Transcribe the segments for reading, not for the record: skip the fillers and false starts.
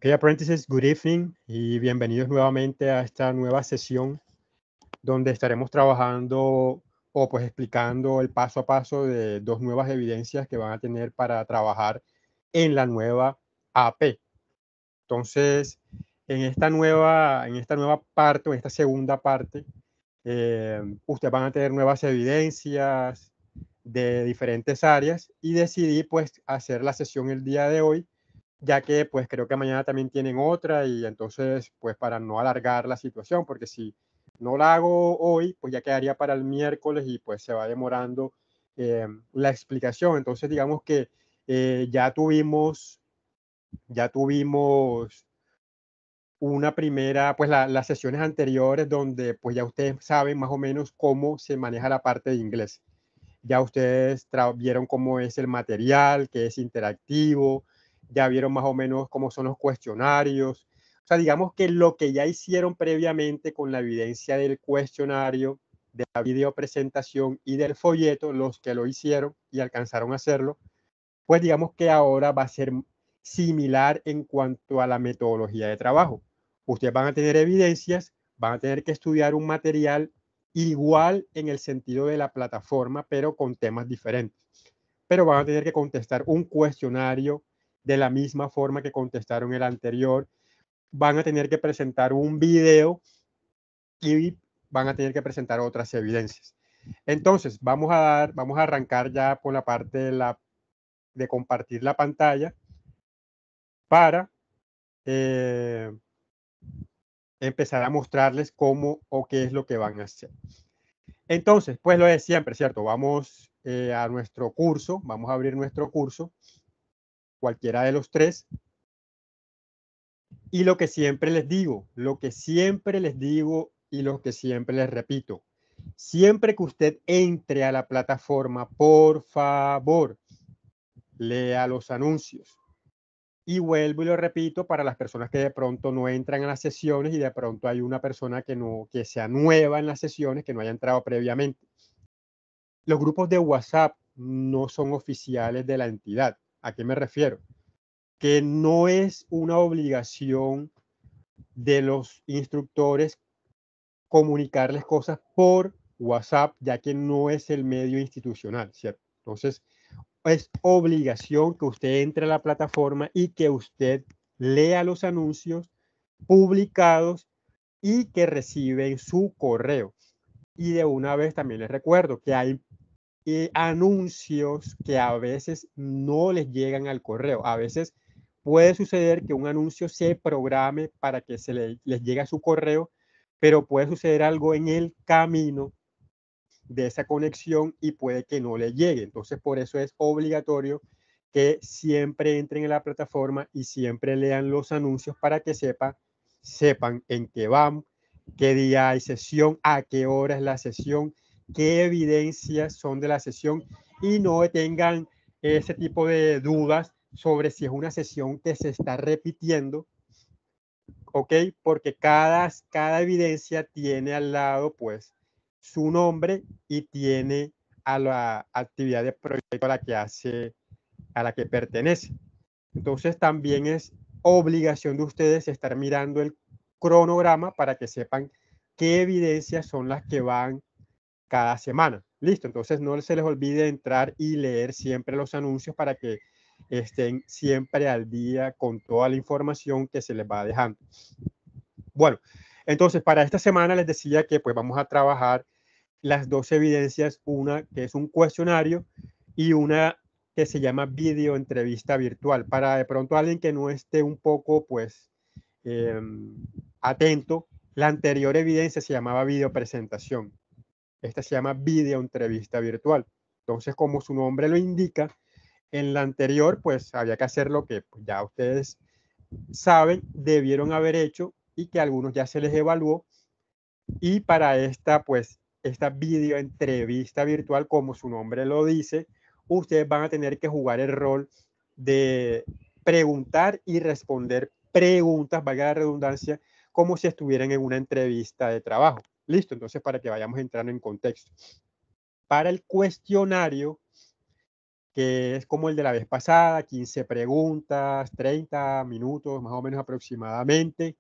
Okay, apprentices, good evening y bienvenidos nuevamente a esta nueva sesión donde estaremos trabajando o pues explicando el paso a paso de dos nuevas evidencias que van a tener para trabajar en la nueva AP. Entonces, en esta nueva parte o en esta segunda parte, ustedes van a tener nuevas evidencias de diferentes áreas y decidí pues hacer la sesión el día de hoy, ya que pues creo que mañana también tienen otra y entonces pues para no alargar la situación, porque si no la hago hoy, pues ya quedaría para el miércoles y pues se va demorando la explicación. Entonces digamos que ya tuvimos una primera, pues las sesiones anteriores donde pues ya ustedes saben más o menos cómo se maneja la parte de inglés. Ya ustedes vieron cómo es el material, que es interactivo, ya vieron más o menos cómo son los cuestionarios. O sea, digamos que lo que ya hicieron previamente con la evidencia del cuestionario, de la videopresentación y del folleto, los que lo hicieron y alcanzaron a hacerlo, pues digamos que ahora va a ser similar en cuanto a la metodología de trabajo. Ustedes van a tener evidencias, van a tener que estudiar un material igual en el sentido de la plataforma, pero con temas diferentes. Pero van a tener que contestar un cuestionario de la misma forma que contestaron el anterior. Van a tener que presentar un video y van a tener que presentar otras evidencias. Entonces, vamos a arrancar ya por la parte de compartir la pantalla para empezar a mostrarles cómo o qué es lo que van a hacer. Entonces, pues lo de siempre, ¿cierto? Vamos a nuestro curso, vamos a abrir nuestro curso, cualquiera de los tres. Y lo que siempre les digo, y lo que siempre les repito, siempre que usted entre a la plataforma, por favor, lea los anuncios. Y vuelvo y lo repito para las personas que de pronto no entran a las sesiones y de pronto hay una persona que sea nueva en las sesiones, que no haya entrado previamente. Los grupos de WhatsApp no son oficiales de la entidad. ¿A qué me refiero? Que no es una obligación de los instructores comunicarles cosas por WhatsApp, ya que no es el medio institucional, ¿cierto? Entonces, es obligación que usted entre a la plataforma y que usted lea los anuncios publicados y que reciben su correo. Y de una vez también les recuerdo que hay anuncios que a veces no les llegan al correo. A veces puede suceder que un anuncio se programe para que les llegue a su correo, pero puede suceder algo en el camino de esa conexión y puede que no le llegue. Entonces, por eso es obligatorio que siempre entren en la plataforma y siempre lean los anuncios para que sepan en qué van, qué día hay sesión, a qué hora es la sesión, qué evidencias son de la sesión y no tengan ese tipo de dudas sobre si es una sesión que se está repitiendo, ¿ok? Porque cada evidencia tiene al lado, pues, su nombre y tiene a la actividad de proyecto a la que pertenece. Entonces, también es obligación de ustedes estar mirando el cronograma para que sepan qué evidencias son las que van cada semana. Listo, entonces no se les olvide entrar y leer siempre los anuncios para que estén siempre al día con toda la información que se les va dejando. Bueno, entonces para esta semana les decía que pues vamos a trabajar las dos evidencias, una que es un cuestionario y una que se llama video entrevista virtual. Para de pronto alguien que no esté un poco pues atento, la anterior evidencia se llamaba video presentación. Esta se llama video entrevista virtual. Entonces, como su nombre lo indica, en la anterior pues había que hacer lo que pues, ya ustedes saben, debieron haber hecho y que a algunos ya se les evaluó. Y para esta, pues, esta video entrevista virtual, como su nombre lo dice, ustedes van a tener que jugar el rol de preguntar y responder preguntas, valga la redundancia, como si estuvieran en una entrevista de trabajo. Listo, entonces para que vayamos entrando en contexto. Para el cuestionario, que es como el de la vez pasada, 15 preguntas, 30 minutos más o menos aproximadamente.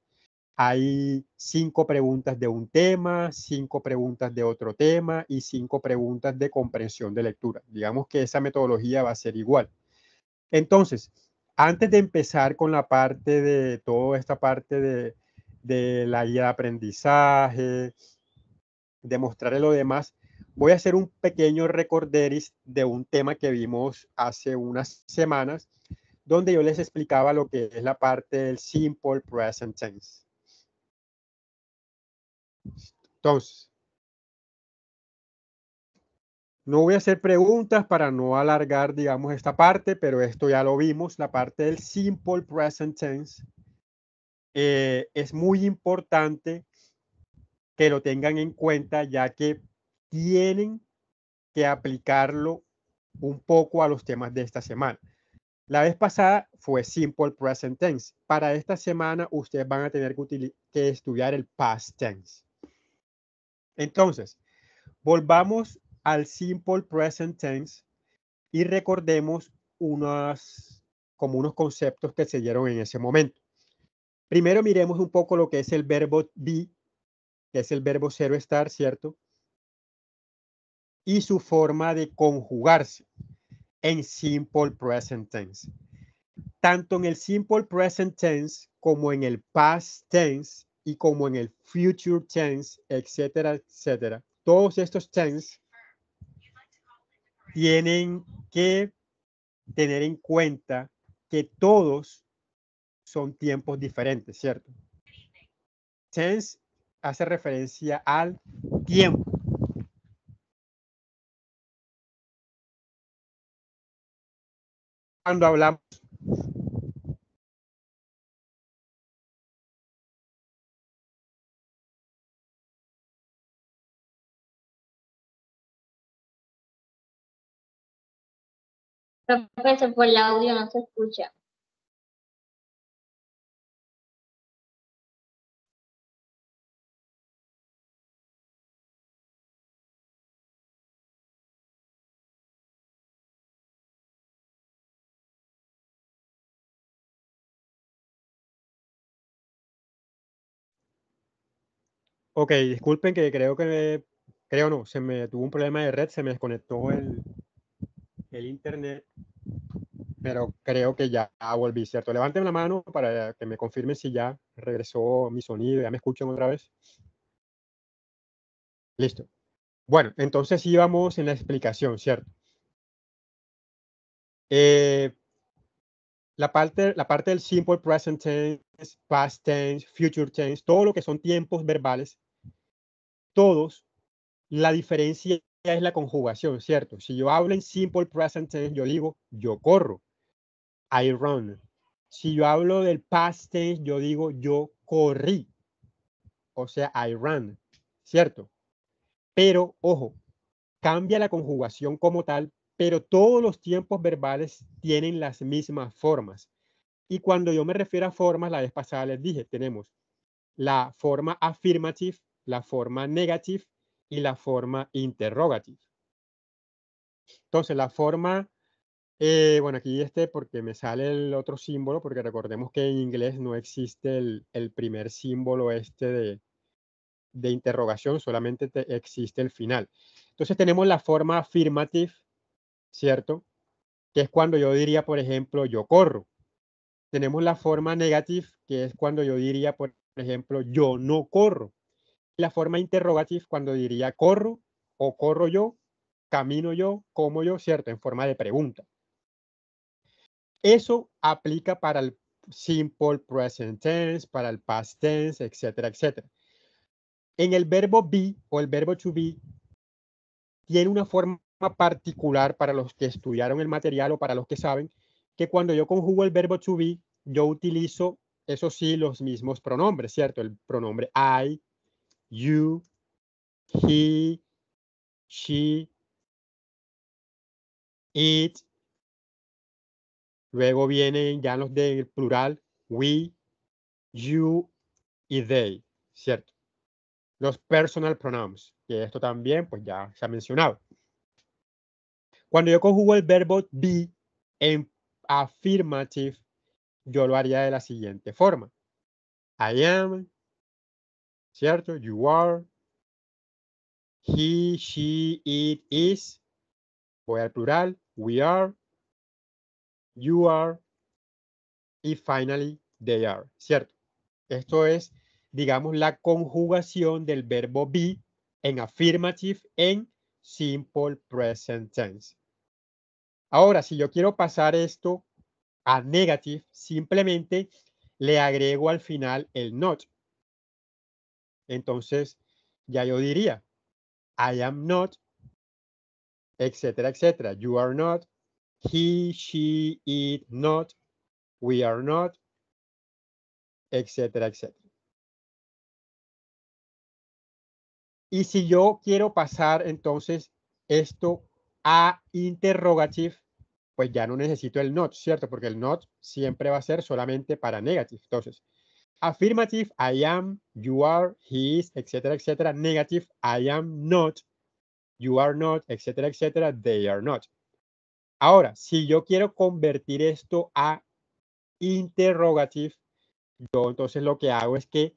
Hay 5 preguntas de un tema, 5 preguntas de otro tema y 5 preguntas de comprensión de lectura. Digamos que esa metodología va a ser igual. Entonces, antes de empezar con la parte de toda esta parte de la guía de aprendizaje, de mostrarle lo demás, voy a hacer un pequeño recorderis de un tema que vimos hace unas semanas, donde yo les explicaba lo que es la parte del simple present tense. Entonces, no voy a hacer preguntas para no alargar, digamos, esta parte, pero esto ya lo vimos, la parte del simple present tense. Es muy importante que lo tengan en cuenta, ya que tienen que aplicarlo un poco a los temas de esta semana. La vez pasada fue simple present tense. Para esta semana ustedes van a tener que estudiar el past tense. Entonces, volvamos al simple present tense y recordemos como unos conceptos que se dieron en ese momento. Primero miremos un poco lo que es el verbo be, que es el verbo ser o estar, ¿cierto? Y su forma de conjugarse en simple present tense. Tanto en el simple present tense como en el past tense y como en el future tense, etcétera, etcétera. Todos estos tense tienen que tener en cuenta que todos son tiempos diferentes, ¿cierto? Tense hace referencia al tiempo. Cuando hablamos Profesor, por el audio no se escucha. Ok, disculpen que creo no, se me tuvo un problema de red, se me desconectó el internet, pero creo que ya volví, ¿cierto? Levanten la mano para que me confirmen si ya regresó mi sonido, ya me escuchan otra vez. Listo. Bueno, entonces íbamos en la explicación, ¿cierto? La parte del simple present tense, past tense, future tense, todo lo que son tiempos verbales, todos, la diferencia es la conjugación, ¿cierto? Si yo hablo en simple present tense, yo digo, yo corro, I run. Si yo hablo del past tense, yo digo, yo corrí, o sea, I ran, ¿cierto? Pero, ojo, cambia la conjugación como tal, pero todos los tiempos verbales tienen las mismas formas. Y cuando yo me refiero a formas, la vez pasada les dije, tenemos la forma affirmative, la forma negative y la forma interrogative. Entonces, la forma, bueno, aquí porque me sale el otro símbolo, porque recordemos que en inglés no existe el primer símbolo de interrogación, solamente existe el final. Entonces tenemos la forma affirmative, ¿cierto? Que es cuando yo diría, por ejemplo, yo corro. Tenemos la forma negative, que es cuando yo diría, por ejemplo, yo no corro. La forma interrogative, cuando diría corro o corro yo, camino yo, como yo, ¿cierto? En forma de pregunta. Eso aplica para el simple present tense, para el past tense, etcétera, etcétera. En el verbo be o el verbo to be, tiene una forma particular para los que estudiaron el material o para los que saben que cuando yo conjugo el verbo to be, yo utilizo, eso sí, los mismos pronombres, ¿cierto? El pronombre I, you, he, she, it. Luego vienen ya los del plural, we, you y they, ¿cierto? Los personal pronouns, que esto también pues ya se ha mencionado. Cuando yo conjugo el verbo be en affirmative, yo lo haría de la siguiente forma. I am, ¿cierto? You are. He, she, it, is. Voy al plural. We are. You are. Y finally, they are, ¿cierto? Esto es, digamos, la conjugación del verbo be en affirmative en simple present tense. Ahora, si yo quiero pasar esto a negative, simplemente le agrego al final el not. Entonces, ya yo diría, I am not, etcétera, etcétera. You are not. He, she, it, not. We are not, etcétera, etcétera. Y si yo quiero pasar entonces esto a interrogative, pues ya no necesito el not, ¿cierto? Porque el not siempre va a ser solamente para negative. Entonces, affirmative, I am, you are, he is, etcétera, etcétera. Negative, I am not, you are not, etcétera, etcétera. They are not. Ahora, si yo quiero convertir esto a interrogative, yo entonces lo que hago es que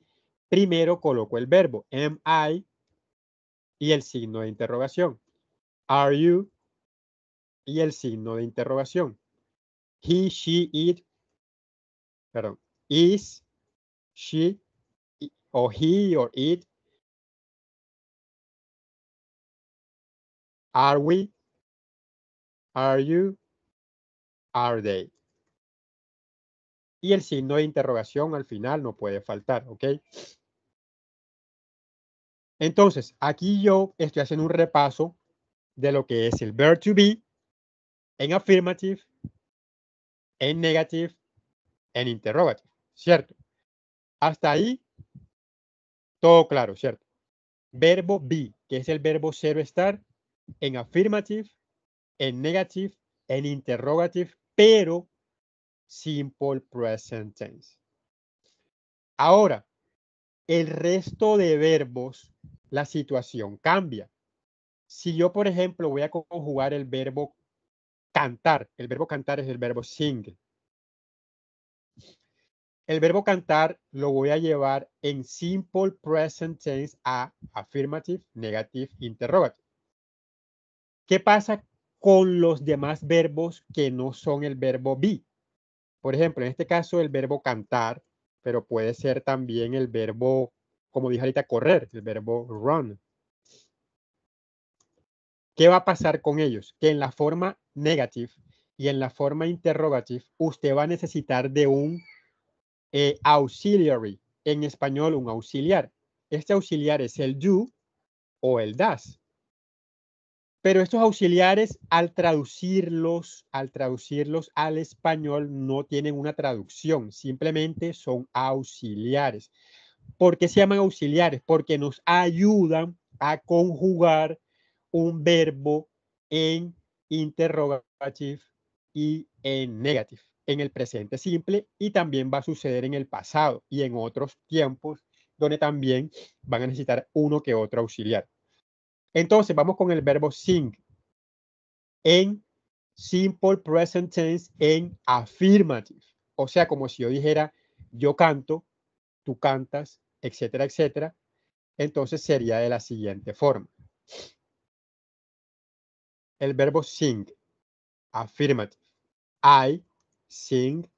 primero coloco el verbo am I y el signo de interrogación. Are you y el signo de interrogación. He, she, it, perdón, is, she, o he or it. Are we, are you, are they. Y el signo de interrogación al final no puede faltar, ¿ok? Entonces, aquí yo estoy haciendo un repaso de lo que es el verb to be en affirmative, en negative, en interrogative, ¿cierto? Hasta ahí, todo claro, ¿cierto? Verbo be, que es el verbo ser o estar, en affirmative, en negative, en interrogative, pero simple present tense. Ahora, el resto de verbos, la situación cambia. Si yo, por ejemplo, voy a conjugar el verbo cantar es el verbo sing. El verbo cantar lo voy a llevar en simple present tense a affirmative, negative, interrogative. ¿Qué pasa con los demás verbos que no son el verbo be? Por ejemplo, en este caso el verbo cantar, pero puede ser también el verbo, como dije ahorita, correr, el verbo run. ¿Qué va a pasar con ellos? Que en la forma negative y en la forma interrogative, usted va a necesitar de un auxiliary. En español, un auxiliar. Este auxiliar es el do o el das. Pero estos auxiliares, al traducirlos al español, no tienen una traducción, simplemente son auxiliares. ¿Por qué se llaman auxiliares? Porque nos ayudan a conjugar un verbo en interrogative y en negative, en el presente simple, y también va a suceder en el pasado y en otros tiempos donde también van a necesitar uno que otro auxiliar. Entonces, vamos con el verbo sing en simple present tense en affirmative. O sea, como si yo dijera, yo canto, tú cantas, etcétera, etcétera. Entonces sería de la siguiente forma. El verbo sing, affirmative. I sing,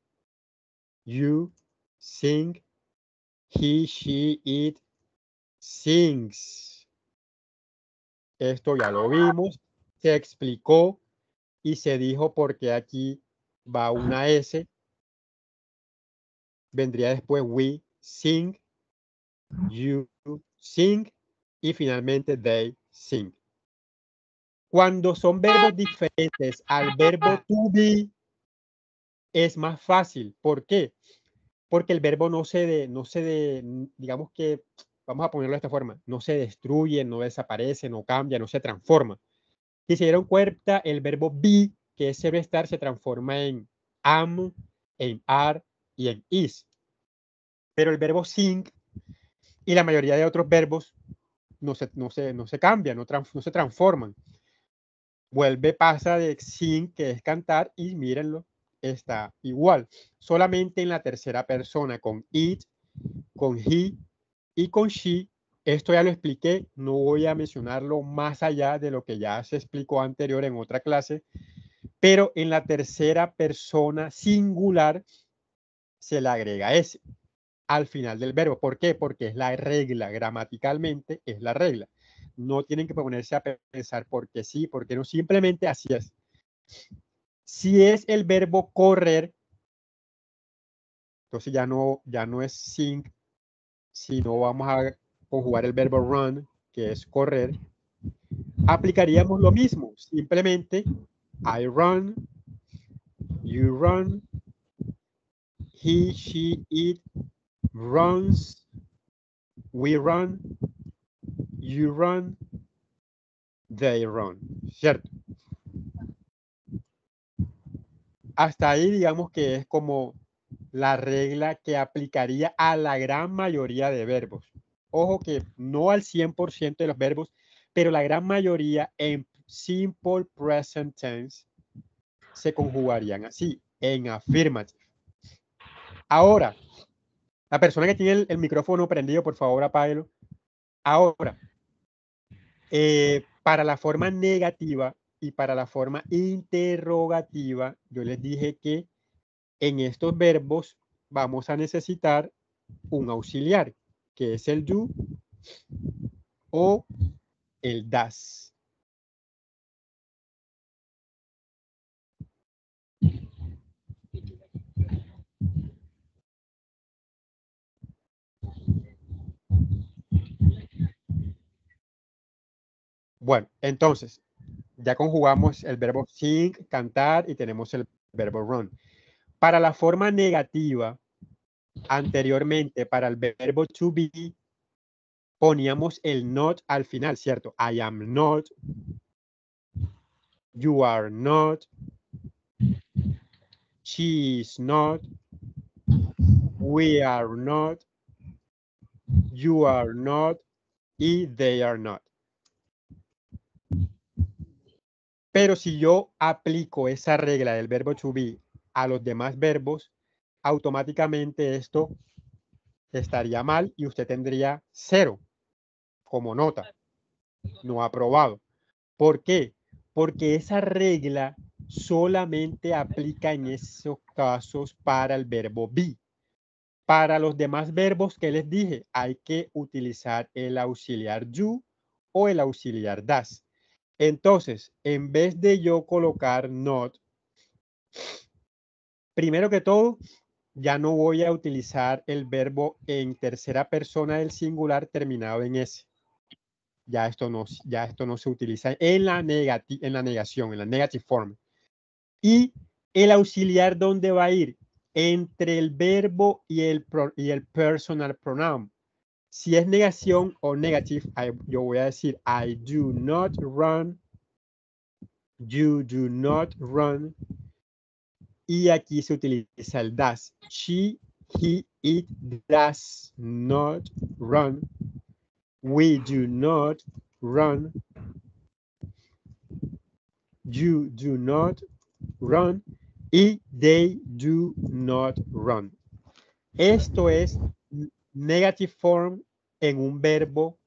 you sing, he, she, it sings. Esto ya lo vimos, se explicó y se dijo porque aquí va una S. Vendría después we sing, you sing y finalmente they sing. Cuando son verbos diferentes al verbo to be, es más fácil. ¿Por qué? Porque el verbo digamos que, vamos a ponerlo de esta forma, no se destruye, no desaparece, no cambia, no se transforma. Si se dieron cuenta, el verbo be, que es ser o estar, se transforma en am, en are y en is. Pero el verbo sing y la mayoría de otros verbos no se cambian, no se transforman. pasa de sing, que es cantar, y mírenlo, está igual. Solamente en la tercera persona, con it, con he y con she. Esto ya lo expliqué, no voy a mencionarlo más allá de lo que ya se explicó anterior en otra clase, pero en la tercera persona singular se le agrega ese al final del verbo. ¿Por qué? Porque es la regla, gramaticalmente es la regla. No tienen que ponerse a pensar por qué sí, porque no, simplemente así es. Si es el verbo correr, entonces ya no es sing, sino vamos a conjugar el verbo run, que es correr. Aplicaríamos lo mismo, simplemente I run, you run, he, she, it runs, we run, you run, they run, ¿cierto? Hasta ahí digamos que es como la regla que aplicaría a la gran mayoría de verbos. Ojo que no al 100% de los verbos, pero la gran mayoría en simple present tense se conjugarían así, en affirmative. Ahora, la persona que tiene el micrófono prendido, por favor, apáguelo. Ahora, para la forma negativa y para la forma interrogativa, yo les dije que en estos verbos vamos a necesitar un auxiliar, que es el do o el das. Bueno, entonces, ya conjugamos el verbo sing, cantar, y tenemos el verbo run. Para la forma negativa, anteriormente, para el verbo to be, poníamos el not al final, ¿cierto? I am not, you are not, she is not, we are not, you are not, y they are not. Pero si yo aplico esa regla del verbo to be a los demás verbos, automáticamente esto estaría mal y usted tendría 0 como nota, no aprobado. ¿Por qué? Porque esa regla solamente aplica en esos casos para el verbo be. Para los demás verbos que les dije, hay que utilizar el auxiliar you o el auxiliar das. Entonces, en vez de yo colocar not, primero que todo, ya no voy a utilizar el verbo en tercera persona del singular terminado en S. Ya esto no se utiliza en la negación, en la negative form. Y el auxiliar, ¿dónde va a ir? Entre el verbo y el personal pronoun. Si es negación o negative, yo voy a decir I do not run, you do not run, y aquí se utiliza el does. She, he, it does not run. We do not run. You do not run. Y they do not run. Esto es negative form en un verbo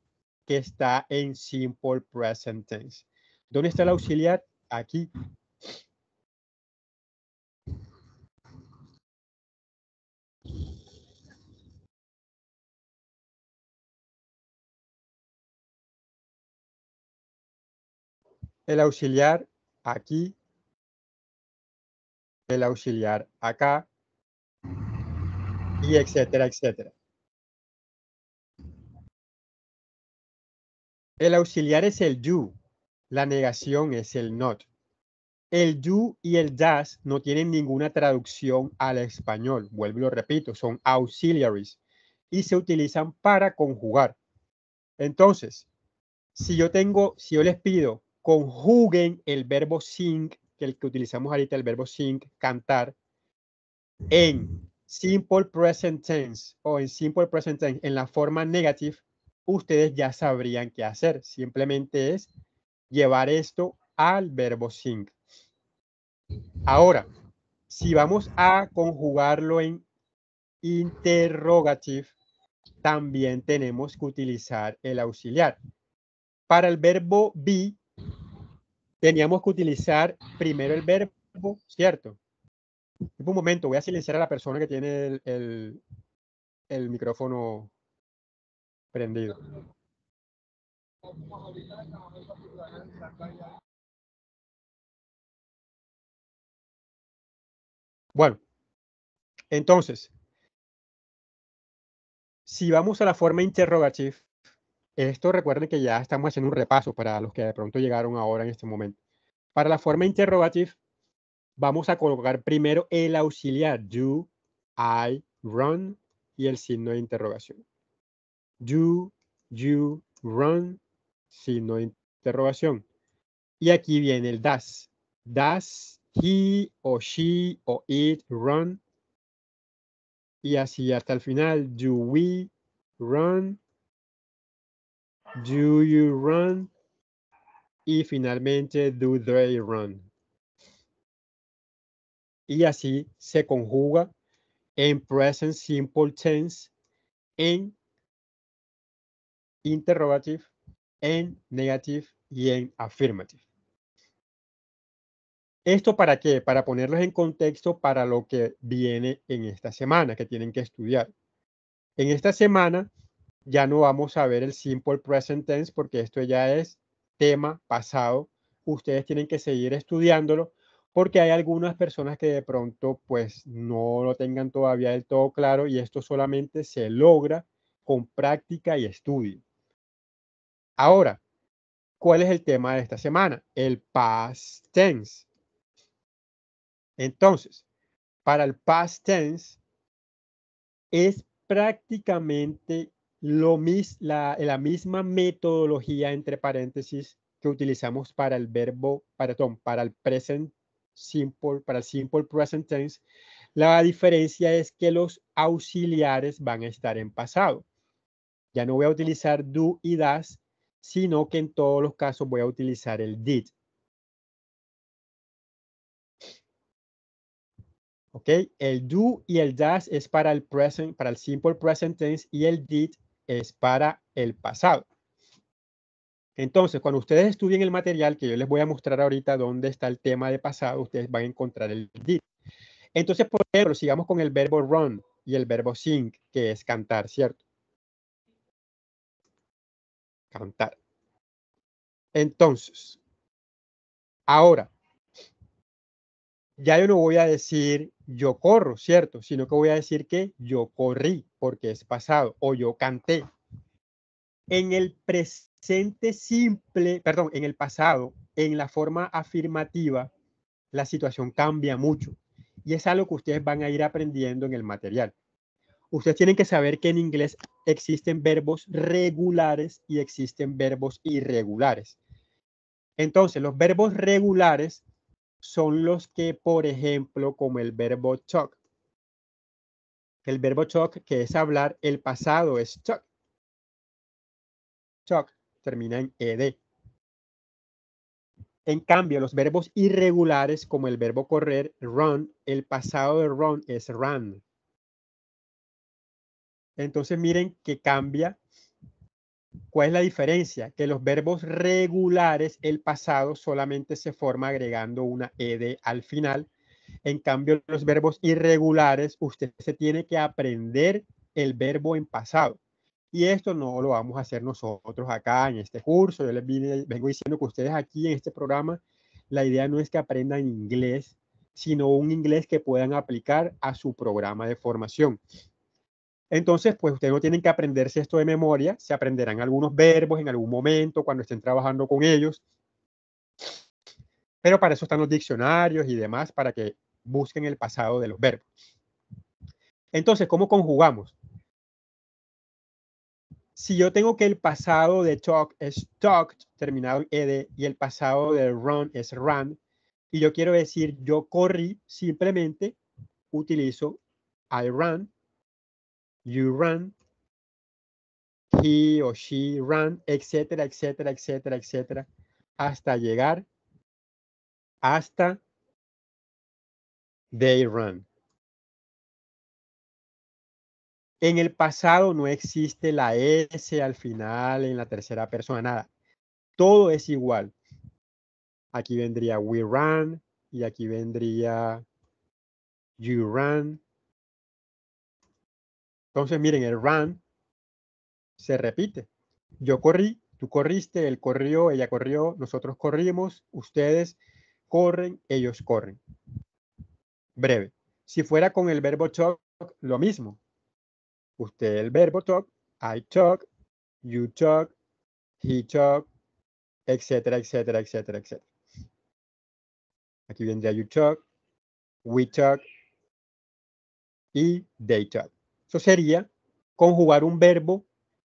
que está en simple present tense. ¿Dónde está el auxiliar? Aquí. El auxiliar aquí. El auxiliar acá. Y etcétera, etcétera. El auxiliar es el you. La negación es el not. El you y el das no tienen ninguna traducción al español. Vuelvo y lo repito, son auxiliaries y se utilizan para conjugar. Entonces, si yo les pido conjuguen el verbo sing, que el que utilizamos ahorita, el verbo sing, cantar, en simple present tense o en simple present tense en la forma negative, ustedes ya sabrían qué hacer. Simplemente es llevar esto al verbo sing. Ahora, si vamos a conjugarlo en interrogative, también tenemos que utilizar el auxiliar. Para el verbo be, teníamos que utilizar primero el verbo, ¿cierto? Un momento, voy a silenciar a la persona que tiene el micrófono prendido. Bueno, entonces, si vamos a la forma interrogative, esto recuerden que ya estamos haciendo un repaso para los que de pronto llegaron ahora en este momento. Para la forma interrogative, vamos a colocar primero el auxiliar do, I, run y el signo de interrogación. Do, you, run, signo de interrogación. Y aquí viene el does. Does he o she o it run? Y así hasta el final. Do we run? Do you run? Y finalmente, do they run? Y así se conjuga en present simple tense, en interrogative, en negative y en affirmative. ¿Esto para qué? Para ponerlos en contexto para lo que viene en esta semana, que tienen que estudiar. En esta semana ya no vamos a ver el simple present tense porque esto ya es tema pasado. Ustedes tienen que seguir estudiándolo porque hay algunas personas que de pronto pues no lo tengan todavía del todo claro y esto solamente se logra con práctica y estudio. Ahora, ¿cuál es el tema de esta semana? El past tense. Entonces, para el past tense es prácticamente la misma metodología, entre paréntesis, que utilizamos para el verbo, para el present simple, para el simple present tense. La diferencia es que los auxiliares van a estar en pasado. Ya no voy a utilizar do y does, sino que en todos los casos voy a utilizar el did. ¿Ok? El do y el does es para el present, para el simple present tense y el did es para el pasado. Entonces, cuando ustedes estudien el material que yo les voy a mostrar ahorita dónde está el tema de pasado, ustedes van a encontrar el did. Entonces, por ejemplo, sigamos con el verbo run y el verbo sing, que es cantar, ¿cierto? Cantar. Entonces, ahora, ya yo no voy a decir yo corro, ¿cierto? Sino que voy a decir que yo corrí, porque es pasado, o yo canté. En el presente simple, perdón, en el pasado, en la forma afirmativa, la situación cambia mucho. Y es algo que ustedes van a ir aprendiendo en el material. Ustedes tienen que saber que en inglés existen verbos regulares y existen verbos irregulares. Entonces, los verbos regulares son los que, por ejemplo, como el verbo talk. El verbo talk, que es hablar, el pasado es talk. Talk termina en ed. En cambio, los verbos irregulares, como el verbo correr, run, el pasado de run es ran. Entonces, miren que cambia. ¿Cuál es la diferencia? Que los verbos regulares, el pasado solamente se forma agregando una ed al final. En cambio, los verbos irregulares, usted se tiene que aprender el verbo en pasado. Y esto no lo vamos a hacer nosotros acá en este curso. Yo les vengo diciendo que ustedes aquí en este programa, la idea no es que aprendan inglés, sino un inglés que puedan aplicar a su programa de formación. Entonces, pues ustedes no tienen que aprenderse esto de memoria, se aprenderán algunos verbos en algún momento cuando estén trabajando con ellos. Pero para eso están los diccionarios y demás, para que busquen el pasado de los verbos. Entonces, ¿cómo conjugamos? Si yo tengo que el pasado de talk es talked, terminado en ed, y el pasado de run es ran, y yo quiero decir yo corrí, simplemente utilizo I ran, you ran, he o she ran, etcétera, etcétera, etcétera, etcétera, hasta llegar hasta they run. En el pasado no existe la S al final en la tercera persona, nada. Todo es igual. Aquí vendría we ran y aquí vendría you ran. Entonces, miren, el run se repite. Yo corrí, tú corriste, él corrió, ella corrió, nosotros corrimos, ustedes corren, ellos corren. Breve. Si fuera con el verbo talk, lo mismo. Usted el verbo talk, I talk, you talk, he talk, etcétera, etcétera, etcétera, etcétera. Aquí vendría you talk, we talk y they talk. Eso sería conjugar un verbo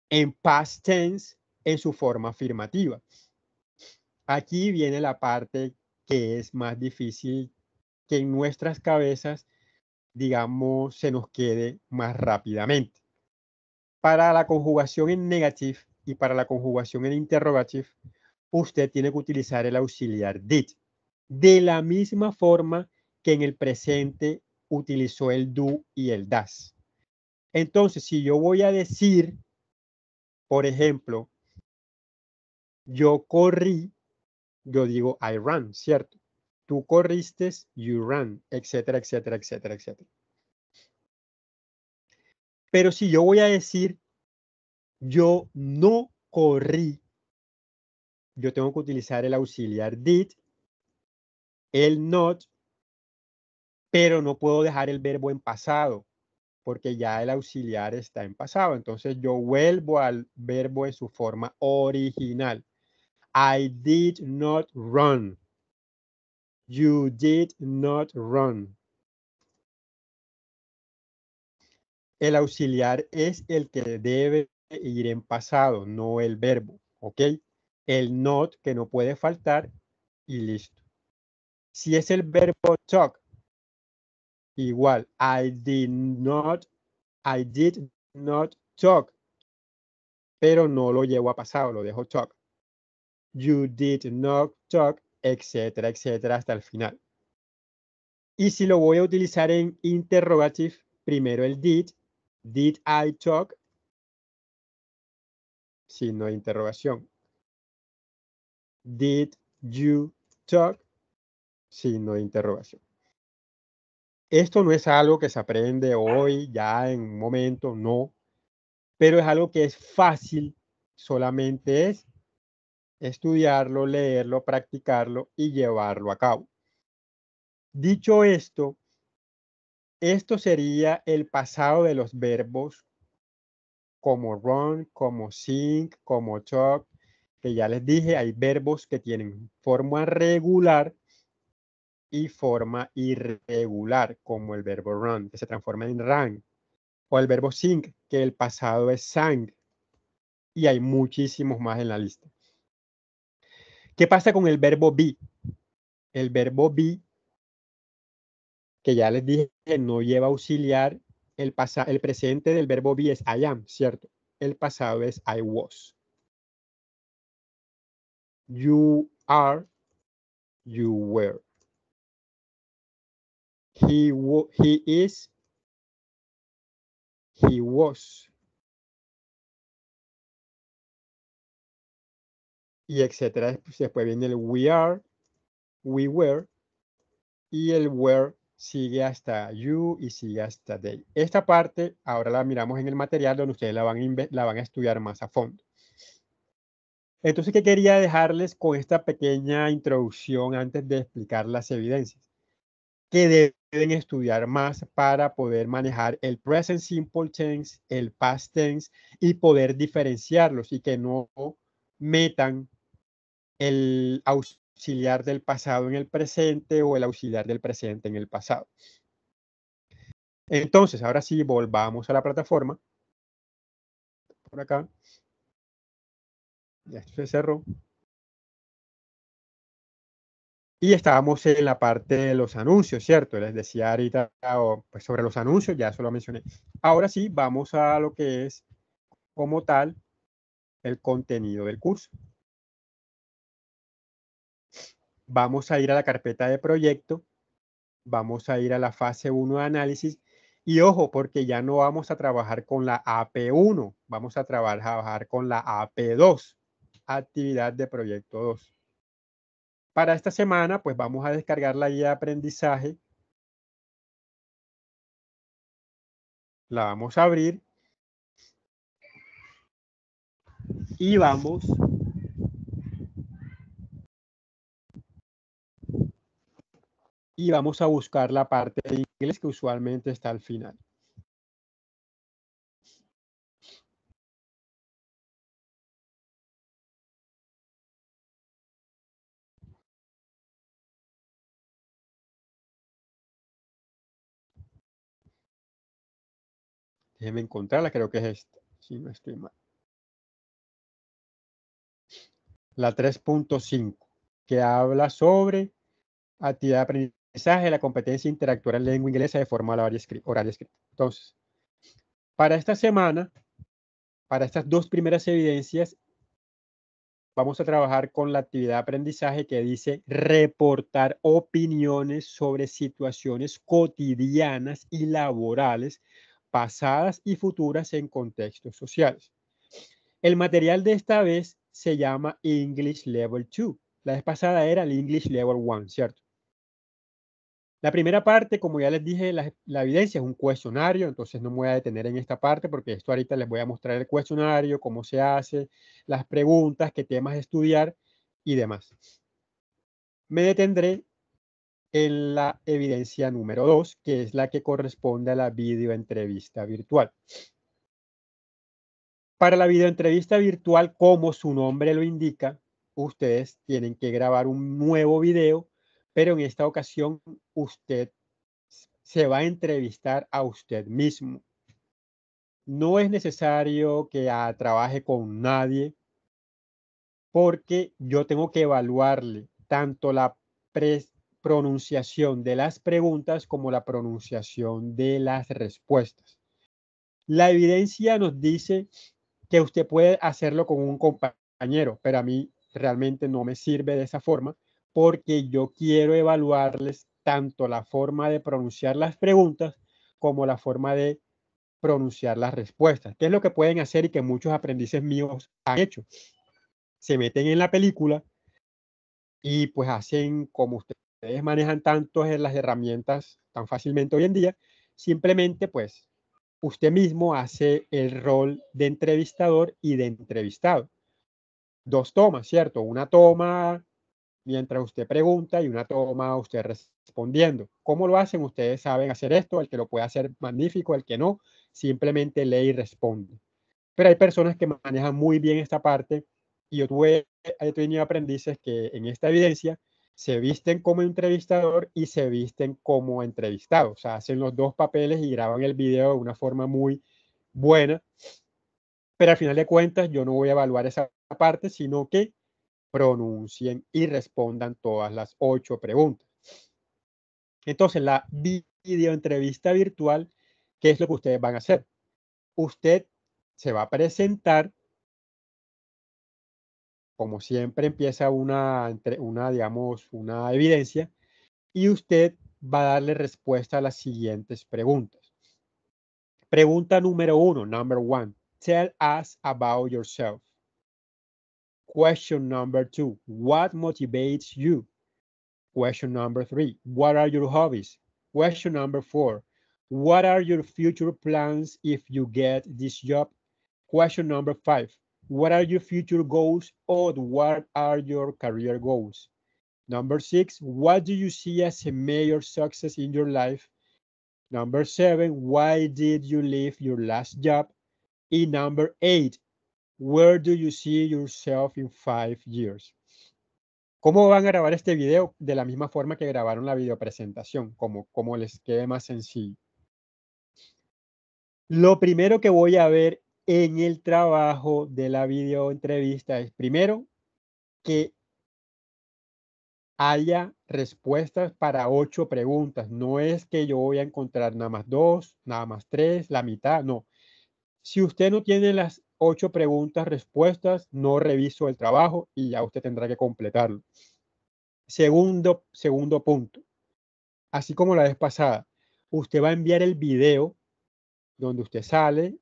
en past tense en su forma afirmativa. Aquí viene la parte que es más difícil que en nuestras cabezas, digamos, se nos quede más rápidamente. Para la conjugación en negative y para la conjugación en interrogative, usted tiene que utilizar el auxiliar did, de la misma forma que en el presente utilizó el do y el does. Entonces, si yo voy a decir, por ejemplo, yo corrí, yo digo I ran, ¿cierto? Tú corriste, you ran, etcétera, etcétera, etcétera, etcétera. Pero si yo voy a decir, yo no corrí, yo tengo que utilizar el auxiliar did, el not, pero no puedo dejar el verbo en pasado, porque ya el auxiliar está en pasado. Entonces yo vuelvo al verbo en su forma original. I did not run. You did not run. El auxiliar es el que debe ir en pasado, no el verbo, ¿ok? El not que no puede faltar y listo. Si es el verbo talk, igual, I did not talk, pero no lo llevo a pasado, lo dejo talk. You did not talk, etcétera, etcétera, hasta el final. Y si lo voy a utilizar en interrogative, primero el did I talk, signo de interrogación. Did you talk, signo de interrogación. Esto no es algo que se aprende hoy, ya en un momento, no. Pero es algo que es fácil, solamente es estudiarlo, leerlo, practicarlo y llevarlo a cabo. Dicho esto, esto sería el pasado de los verbos como run, como sing, como talk, que ya les dije, hay verbos que tienen forma regular y forma irregular, como el verbo run, que se transforma en ran, o el verbo sing, que el pasado es sang, y hay muchísimos más en la lista. ¿Qué pasa con el verbo be? El verbo be, que ya les dije, no lleva auxiliar, el presente del verbo be es I am, ¿cierto? El pasado es I was. You are, you were. He is, he was. Y etcétera. Después viene el we are, we were. Y el were sigue hasta you y sigue hasta they. Esta parte ahora la miramos en el material donde ustedes la van a estudiar más a fondo. Entonces, ¿qué quería dejarles con esta pequeña introducción antes de explicar las evidencias? Que deben estudiar más para poder manejar el present simple tense, el past tense y poder diferenciarlos y que no metan el auxiliar del pasado en el presente o el auxiliar del presente en el pasado. Entonces, ahora sí, volvamos a la plataforma. Por acá. Ya esto se cerró. Y estábamos en la parte de los anuncios, ¿cierto? Les decía ahorita pues sobre los anuncios, ya eso lo mencioné. Ahora sí, vamos a lo que es como tal el contenido del curso. vamos a ir a la carpeta de proyecto, vamos a ir a la fase 1 de análisis y ojo, porque ya no vamos a trabajar con la AP1, vamos a trabajar con la AP2, actividad de proyecto 2. Para esta semana, pues vamos a descargar la guía de aprendizaje, la vamos a abrir y vamos a buscar la parte de inglés que usualmente está al final. Déjenme encontrarla, creo que es esta, si no estoy mal. La 3.5, que habla sobre actividad de aprendizaje, la competencia de interactuar en lengua inglesa de forma oral y escrita. Entonces, para esta semana, para estas dos primeras evidencias, vamos a trabajar con la actividad de aprendizaje que dice reportar opiniones sobre situaciones cotidianas y laborales pasadas y futuras en contextos sociales. El material de esta vez se llama English Level 2. La vez pasada era el English Level 1, ¿cierto? La primera parte, como ya les dije, la evidencia es un cuestionario, entonces no me voy a detener en esta parte porque esto ahorita les voy a mostrar el cuestionario, cómo se hace, las preguntas, qué temas estudiar y demás. Me detendré en la evidencia número 2, que es la que corresponde a la videoentrevista virtual. Para la videoentrevista virtual, como su nombre lo indica, ustedes tienen que grabar un nuevo video, pero en esta ocasión usted se va a entrevistar a usted mismo. No es necesario que trabaje con nadie porque yo tengo que evaluarle tanto la pronunciación de las preguntas como la pronunciación de las respuestas. La evidencia nos dice que usted puede hacerlo con un compañero, pero a mí realmente no me sirve de esa forma porque yo quiero evaluarles tanto la forma de pronunciar las preguntas como la forma de pronunciar las respuestas. ¿Qué es lo que pueden hacer y que muchos aprendices míos han hecho? Se meten en la película y pues hacen como ustedes manejan tanto en las herramientas tan fácilmente hoy en día, simplemente pues usted mismo hace el rol de entrevistador y de entrevistado. Dos tomas, ¿cierto? Una toma mientras usted pregunta y una toma usted respondiendo. ¿Cómo lo hacen? Ustedes saben hacer esto, el que lo puede hacer magnífico, el que no, simplemente lee y responde. Pero hay personas que manejan muy bien esta parte y yo he tenido aprendices que en esta evidencia se visten como entrevistador y se visten como entrevistado. O sea, hacen los dos papeles y graban el video de una forma muy buena. Pero al final de cuentas yo no voy a evaluar esa parte, sino que pronuncien y respondan todas las 8 preguntas. Entonces, la videoentrevista virtual, ¿qué es lo que ustedes van a hacer? Usted se va a presentar, como siempre empieza digamos, una evidencia, y usted va a darle respuesta a las siguientes preguntas. Pregunta número 1, number 1. Tell us about yourself. Question number 2, what motivates you? Question number 3, what are your hobbies? Question number 4, what are your future plans if you get this job? Question number 5, what are your future goals or what are your career goals? Number 6, what do you see as a major success in your life? Number 7, why did you leave your last job? And number 8, where do you see yourself in 5 years? ¿Cómo van a grabar este video? De la misma forma que grabaron la videopresentación, como les quede más sencillo. Lo primero que voy a ver en el trabajo de la videoentrevista es, primero, que haya respuestas para 8 preguntas. No es que yo voy a encontrar nada más 2, nada más 3, la mitad, no. Si usted no tiene las 8 preguntas, respuestas, no reviso el trabajo y ya usted tendrá que completarlo. Segundo punto. Así como la vez pasada, usted va a enviar el video donde usted sale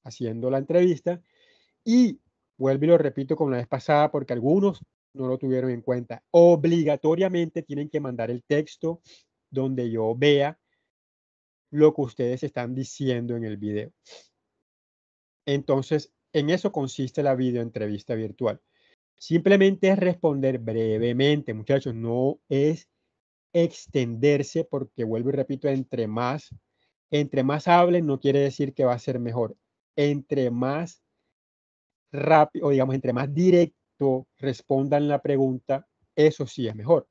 haciendo la entrevista y vuelvo y lo repito como la vez pasada porque algunos no lo tuvieron en cuenta. Obligatoriamente tienen que mandar el texto donde yo vea lo que ustedes están diciendo en el video. Entonces, en eso consiste la videoentrevista virtual. Simplemente es responder brevemente, muchachos, no es extenderse porque vuelvo y repito, entre más hablen no quiere decir que va a ser mejor. Entre más rápido, o digamos, entre más directo respondan la pregunta, eso sí es mejor.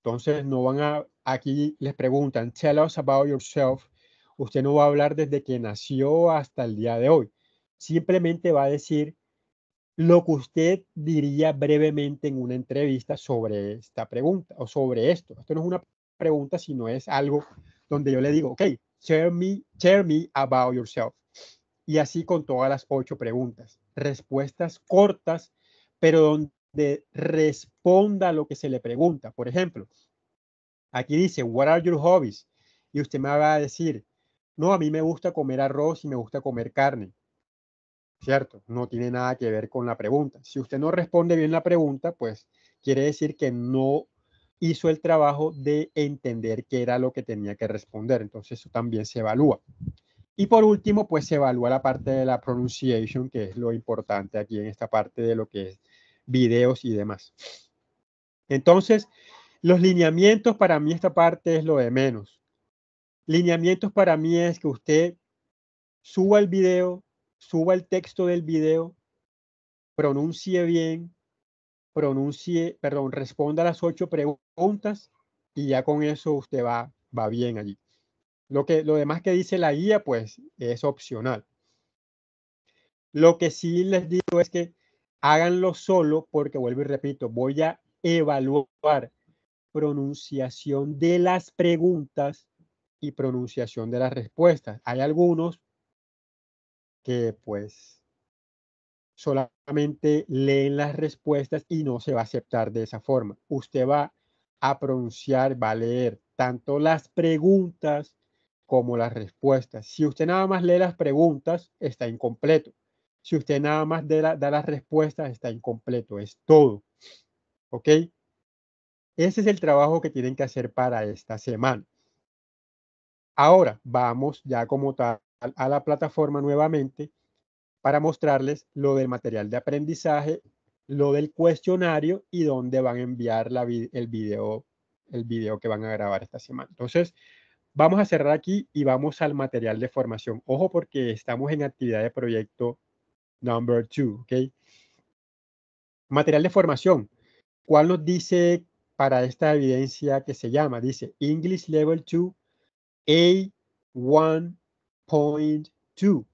Entonces, no van a, aquí les preguntan, tell us about yourself. Usted no va a hablar desde que nació hasta el día de hoy. Simplemente va a decir lo que usted diría brevemente en una entrevista sobre esta pregunta o sobre esto. Esto no es una pregunta, sino es algo donde yo le digo, ok, tell me about yourself. Y así con todas las 8 preguntas. Respuestas cortas, pero donde responda lo que se le pregunta. Por ejemplo, aquí dice, what are your hobbies? Y usted me va a decir, no, a mí me gusta comer arroz y me gusta comer carne. ¿Cierto? No tiene nada que ver con la pregunta. Si usted no responde bien la pregunta, pues quiere decir que no hizo el trabajo de entender qué era lo que tenía que responder. Entonces eso también se evalúa. Y por último, pues se evalúa la parte de la pronunciation, que es lo importante aquí en esta parte de lo que es videos y demás. Entonces, los lineamientos para mí esta parte es lo de menos. Lineamientos para mí es que usted suba el video, suba el texto del video, pronuncie bien, responda a las 8 preguntas y ya con eso usted va bien allí. Lo demás que dice la guía, pues es opcional. Lo que sí les digo es que háganlo solo porque vuelvo y repito, voy a evaluar pronunciación de las preguntas y pronunciación de las respuestas. Hay algunos que pues solamente leen las respuestas y no se va a aceptar de esa forma. Usted va a pronunciar, va a leer tanto las preguntas como las respuestas. Si usted nada más lee las preguntas, está incompleto. Si usted nada más da las respuestas, está incompleto. Es todo. ¿Ok? Ese es el trabajo que tienen que hacer para esta semana. Ahora vamos ya como tal a la plataforma nuevamente para mostrarles lo del material de aprendizaje, lo del cuestionario y dónde van a enviar el video que van a grabar esta semana. Entonces, vamos a cerrar aquí y vamos al material de formación. Ojo porque estamos en actividad de proyecto number 2, ¿ok? Material de formación. ¿Cuál nos dice para esta evidencia que se llama? Dice English Level 2 A1.2.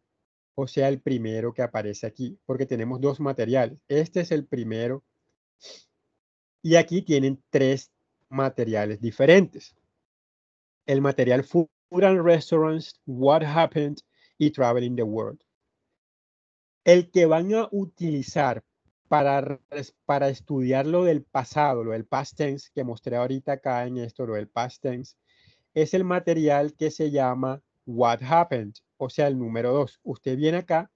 O sea, el primero que aparece aquí, porque tenemos 2 materiales. Este es el primero y aquí tienen 3 materiales diferentes. El material Food and Restaurants, What Happened y Traveling the World. El que van a utilizar para estudiar lo del pasado, lo del past tense, que mostré ahorita acá en esto, lo del past tense, es el material que se llama What Happened, o sea, el número 2. Usted viene acá,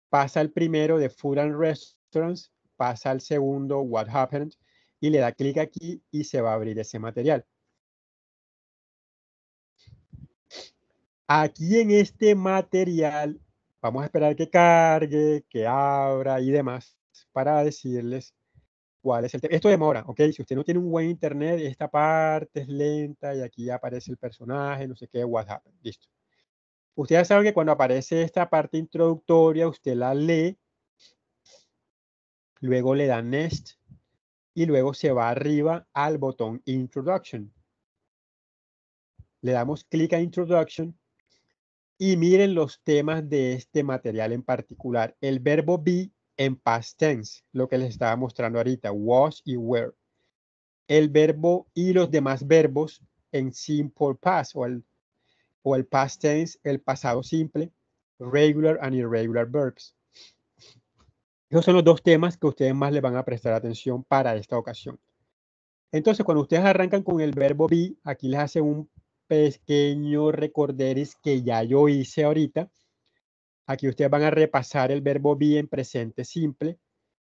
pasa el primero de Food and Restaurants, pasa al segundo What Happened y le da clic aquí y se va a abrir ese material. Aquí en este material vamos a esperar que cargue, que abra y demás para decirles cuál es el tema. Esto demora, ¿ok? Si usted no tiene un buen internet, esta parte es lenta y aquí aparece el personaje, no sé qué, What Happened. Listo. Ustedes saben que cuando aparece esta parte introductoria, usted la lee, luego le da Next y luego se va arriba al botón Introduction. Le damos clic a Introduction y miren los temas de este material en particular. El verbo be en past tense, lo que les estaba mostrando ahorita, was y were. El verbo y los demás verbos en simple past o el past tense, el pasado simple, regular and irregular verbs. Esos son los dos temas que ustedes más le van a prestar atención para esta ocasión. Entonces, cuando ustedes arrancan con el verbo be, aquí les hace un pequeño recorderis que ya yo hice ahorita. Aquí ustedes van a repasar el verbo be en presente simple,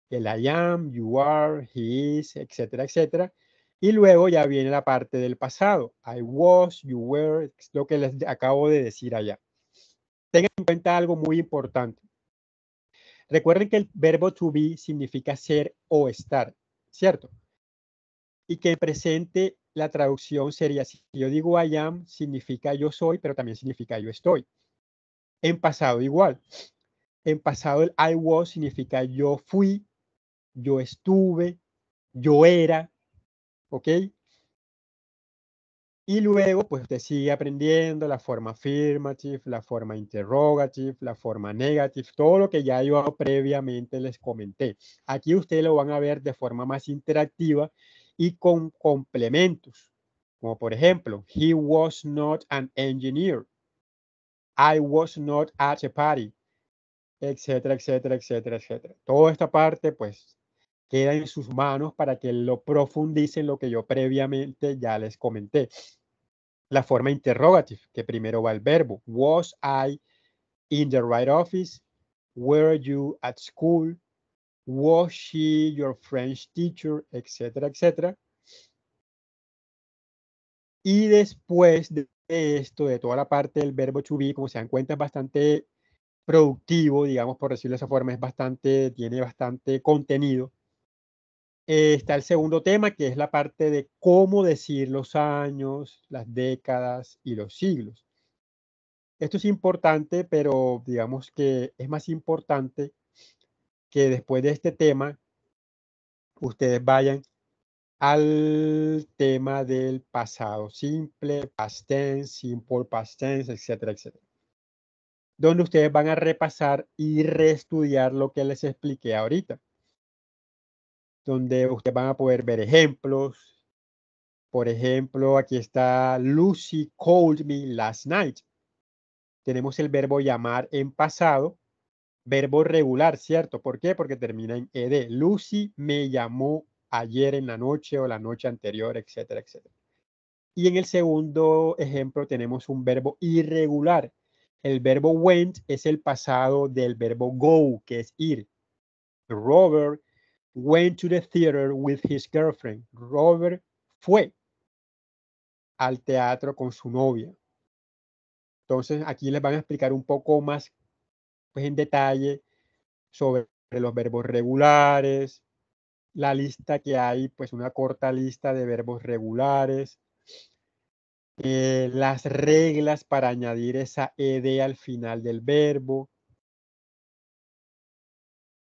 el I am, you are, he is, etcétera, etcétera. Y luego ya viene la parte del pasado. I was, you were, es lo que les acabo de decir allá. Tengan en cuenta algo muy importante. Recuerden que el verbo to be significa ser o estar, ¿cierto? Y que en presente la traducción sería, si yo digo I am, significa yo soy, pero también significa yo estoy. En pasado igual. En pasado el I was significa yo fui, yo estuve, yo era, ¿ok? Y luego, pues usted sigue aprendiendo la forma affirmative, la forma interrogative, la forma negative, todo lo que ya yo previamente les comenté. Aquí ustedes lo van a ver de forma más interactiva y con complementos. Como por ejemplo, he was not an engineer. I was not at a party, etcétera, etcétera, etcétera, etcétera. Toda esta parte, pues, queda en sus manos para que lo profundicen lo que yo previamente ya les comenté. La forma interrogative, que primero va el verbo. Was I in the right office? Were you at school? Was she your French teacher? Etcétera, etcétera. Y después de esto, de toda la parte del verbo to be, como se dan cuenta, es bastante productivo, digamos, por decirlo de esa forma, tiene bastante contenido. Está el segundo tema, que es la parte de cómo decir los años, las décadas y los siglos. Esto es importante, pero digamos que es más importante que después de este tema, ustedes vayan al tema del pasado simple, past tense, simple past tense, etcétera, etcétera. Donde ustedes van a repasar y reestudiar lo que les expliqué ahorita. Donde ustedes van a poder ver ejemplos. Por ejemplo, aquí está Lucy called me last night. Tenemos el verbo llamar en pasado. Verbo regular, ¿cierto? ¿Por qué? Porque termina en ed. Lucy me llamó ayer en la noche o la noche anterior, etcétera, etcétera. Y en el segundo ejemplo tenemos un verbo irregular. El verbo went es el pasado del verbo go, que es ir. Robert went to the theater with his girlfriend. Robert fue al teatro con su novia. Entonces, aquí les van a explicar un poco más, pues, en detalle sobre los verbos regulares, la lista que hay, pues una corta lista de verbos regulares, las reglas para añadir esa ed al final del verbo,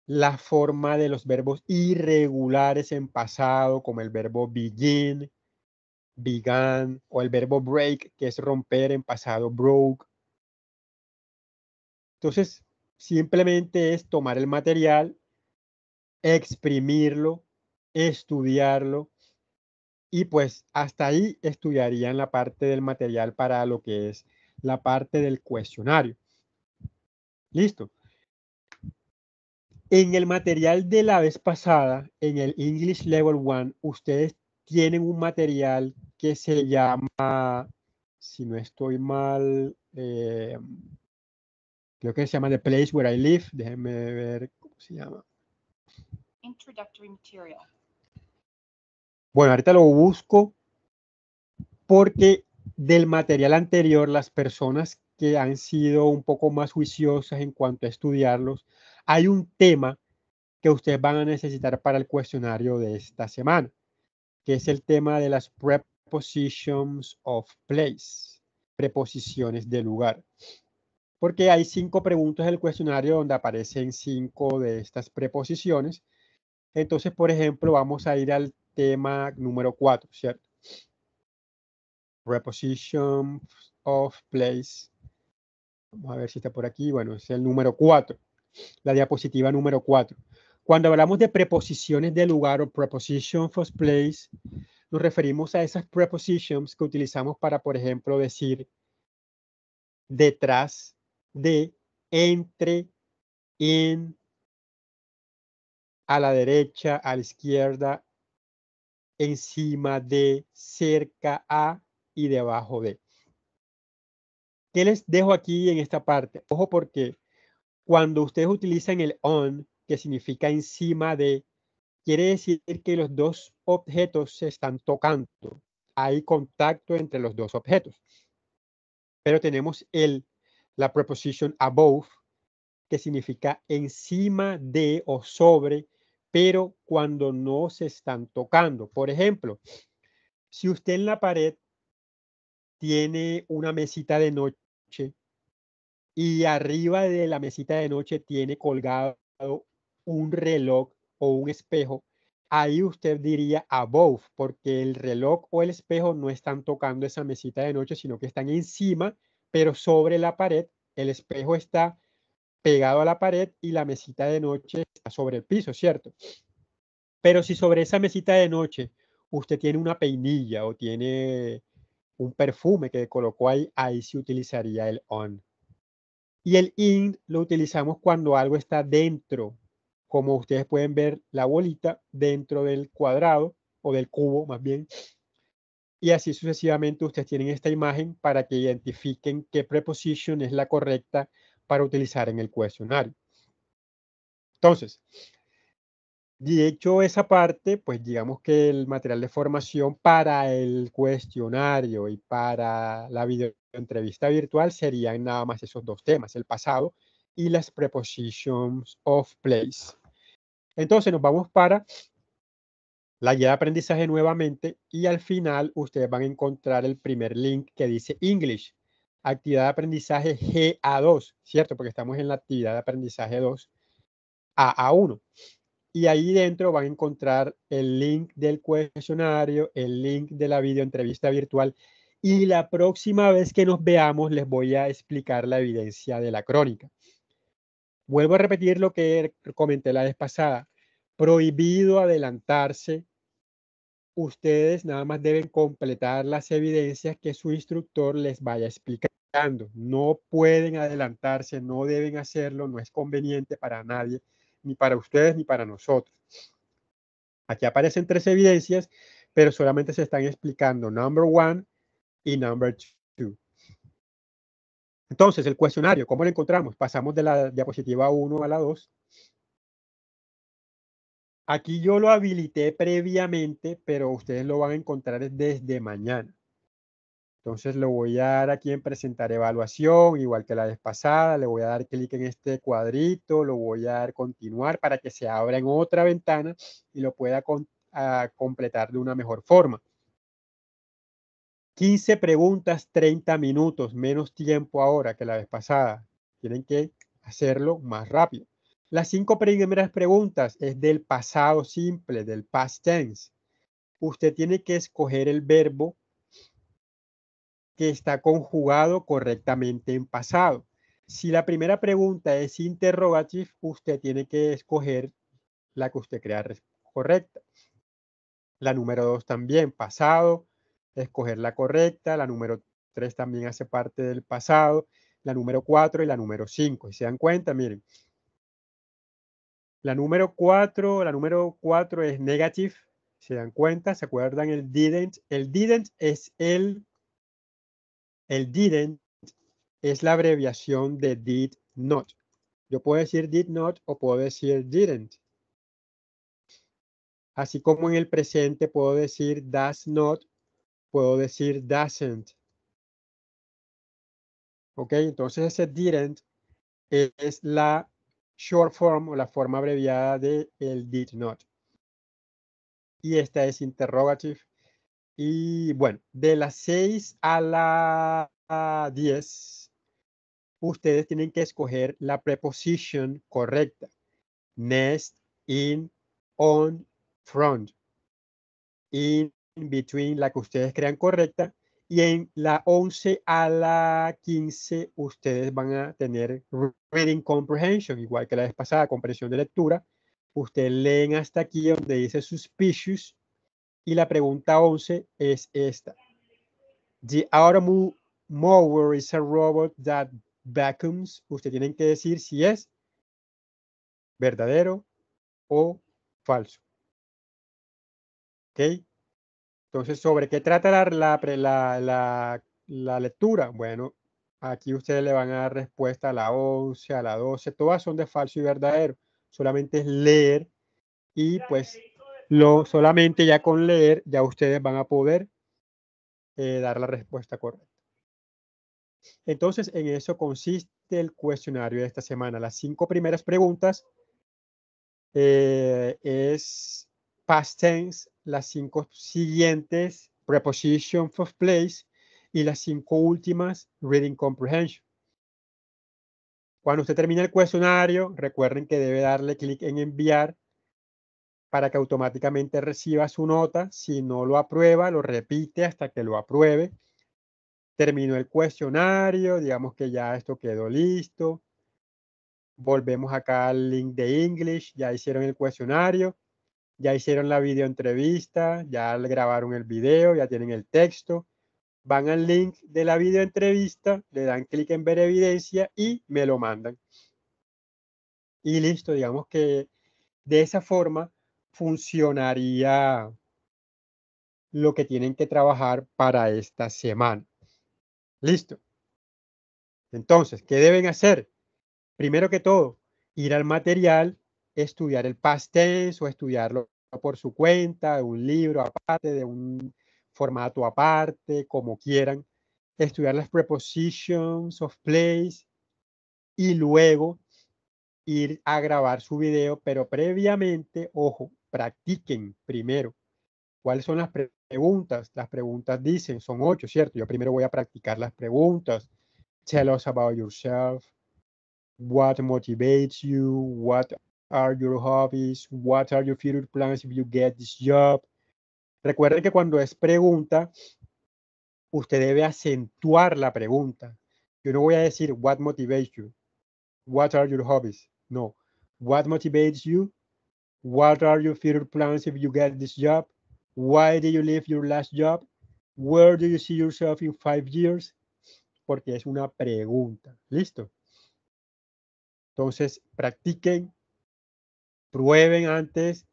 la forma de los verbos irregulares en pasado, como el verbo begin, began, o el verbo break, que es romper en pasado, broke. Entonces, simplemente es tomar el material, exprimirlo, estudiarlo, y pues hasta ahí estudiarían la parte del material para lo que es la parte del cuestionario. Listo. En el material de la vez pasada, en el English Level 1, ustedes tienen un material que se llama, si no estoy mal, creo que se llama The Place Where I Live. Déjenme ver cómo se llama. Introductory material. Bueno, ahorita lo busco porque del material anterior, las personas que han sido un poco más juiciosas en cuanto a estudiarlos, hay un tema que ustedes van a necesitar para el cuestionario de esta semana, que es el tema de las prepositions of place, preposiciones de lugar. Porque hay 5 preguntas del cuestionario donde aparecen 5 de estas preposiciones. Entonces, por ejemplo, vamos a ir al tema número 4, ¿cierto? Preposition of place. Vamos a ver si está por aquí. Bueno, es el número 4, la diapositiva número 4. Cuando hablamos de preposiciones de lugar o preposition of place, nos referimos a esas prepositions que utilizamos para, por ejemplo, decir detrás de, entre, en, a la derecha, a la izquierda, encima de, cerca a y debajo de. ¿Qué les dejo aquí en esta parte? Ojo, porque cuando ustedes utilizan el on, que significa encima de, quiere decir que los dos objetos se están tocando. Hay contacto entre los dos objetos. Pero tenemos la preposición above, que significa encima de o sobre, pero cuando no se están tocando. Por ejemplo, si usted en la pared tiene una mesita de noche y arriba de la mesita de noche tiene colgado un reloj o un espejo, ahí usted diría above, porque el reloj o el espejo no están tocando esa mesita de noche, sino que están encima, pero sobre la pared. El espejo está pegado a la pared y la mesita de noche está sobre el piso, ¿cierto? Pero si sobre esa mesita de noche usted tiene una peinilla o tiene un perfume que colocó ahí, ahí sí utilizaría el on. Y el in lo utilizamos cuando algo está dentro, como ustedes pueden ver la bolita dentro del cuadrado o del cubo más bien. Y así sucesivamente ustedes tienen esta imagen para que identifiquen qué preposición es la correcta para utilizar en el cuestionario. Entonces, de hecho esa parte, pues digamos que el material de formación para el cuestionario y para la videoentrevista virtual serían nada más esos dos temas, el pasado y las prepositions of place. Entonces nos vamos para la guía de aprendizaje nuevamente y al final ustedes van a encontrar el primer link que dice English, actividad de aprendizaje GA2, ¿cierto? Porque estamos en la actividad de aprendizaje 2, AA1. Y ahí dentro van a encontrar el link del cuestionario, el link de la videoentrevista virtual. Y la próxima vez que nos veamos les voy a explicar la evidencia de la crónica. Vuelvo a repetir lo que comenté la vez pasada. Prohibido adelantarse. Ustedes nada más deben completar las evidencias que su instructor les vaya explicando. No pueden adelantarse, no deben hacerlo, no es conveniente para nadie, ni para ustedes ni para nosotros. Aquí aparecen 3 evidencias, pero solamente se están explicando number 1 y number 2. Entonces, el cuestionario, ¿cómo lo encontramos? Pasamos de la diapositiva 1 a la 2. Aquí yo lo habilité previamente, pero ustedes lo van a encontrar desde mañana. Entonces lo voy a dar aquí en presentar evaluación, igual que la vez pasada. Le voy a dar clic en este cuadrito, lo voy a dar continuar para que se abra en otra ventana y lo pueda completar de una mejor forma. 15 preguntas, 30 minutos, menos tiempo ahora que la vez pasada. Tienen que hacerlo más rápido. Las 5 primeras preguntas es del pasado simple, del past tense. Usted tiene que escoger el verbo que está conjugado correctamente en pasado. Si la primera pregunta es interrogative, usted tiene que escoger la que usted crea correcta. La número 2 también, pasado, escoger la correcta. La número 3 también hace parte del pasado. La número 4 y la número 5. Si se dan cuenta, miren. La número 4 es negative. ¿Se dan cuenta? ¿Se acuerdan el didn't? El didn't es el didn't es la abreviación de did not. Yo puedo decir did not o puedo decir didn't. Así como en el presente puedo decir does not, puedo decir doesn't. ¿Ok? Entonces ese didn't es la short form o la forma abreviada de el did not. Y esta es interrogative. Y bueno, de las 6 a la 10, ustedes tienen que escoger la preposición correcta. Next, in, on, front. In between, la que ustedes crean correcta. Y en la 11 a la 15, ustedes van a tener reading comprehension, igual que la vez pasada, comprensión de lectura. Ustedes leen hasta aquí donde dice suspicious. Y la pregunta 11 es esta. The automower is a robot that vacuums. Ustedes tienen que decir si es verdadero o falso. ¿Ok? Entonces, ¿sobre qué trata la lectura? Bueno, aquí ustedes le van a dar respuesta a la 11, a la 12, todas son de falso y verdadero. Solamente es leer y pues solamente ya con leer ya ustedes van a poder dar la respuesta correcta. Entonces, en eso consiste el cuestionario de esta semana. Las 5 primeras preguntas es past tense, las 5 siguientes preposition of place y las 5 últimas reading comprehension. Cuando usted termine el cuestionario, recuerden que debe darle clic en enviar para que automáticamente reciba su nota. Si no lo aprueba, lo repite hasta que lo apruebe. Terminó el cuestionario, digamos que ya esto quedó listo. Volvemos acá al link de English, ya hicieron el cuestionario, ya hicieron la videoentrevista, ya grabaron el video, ya tienen el texto. Van al link de la videoentrevista, le dan clic en ver evidencia y me lo mandan. Y listo, digamos que de esa forma funcionaría lo que tienen que trabajar para esta semana. Listo. Entonces, ¿qué deben hacer? Primero que todo, ir al material, estudiar el past tense o estudiarlo por su cuenta, de un libro aparte, de un formato aparte, como quieran. Estudiar las prepositions of place y luego ir a grabar su video, pero previamente, ojo, practiquen primero. ¿Cuáles son las preguntas? Las preguntas dicen, son 8, ¿cierto? Yo primero voy a practicar las preguntas. Tell us about yourself. What motivates you? What are your hobbies? What are your future plans if you get this job? Recuerden que cuando es pregunta, usted debe acentuar la pregunta. Yo no voy a decir what motivates you. What are your hobbies? No. What motivates you? What are your future plans if you get this job? Why did you leave your last job? Where do you see yourself in 5 years? Porque es una pregunta. ¿Listo? Entonces, practiquen, prueben antes,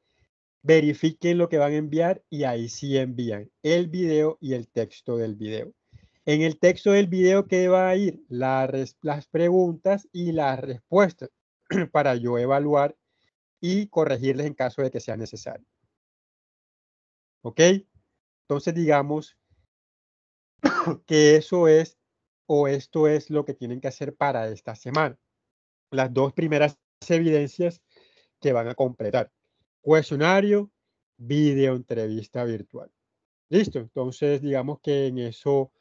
verifiquen lo que van a enviar y ahí sí envían el video y el texto del video. En el texto del video, ¿qué va a ir? Las preguntas y las respuestas para yo evaluar y corregirles en caso de que sea necesario. ¿Ok? Entonces, digamos que eso es o esto es lo que tienen que hacer para esta semana. Las 2 primeras evidencias que van a completar. Cuestionario, video entrevista virtual. Listo. Entonces, digamos que en eso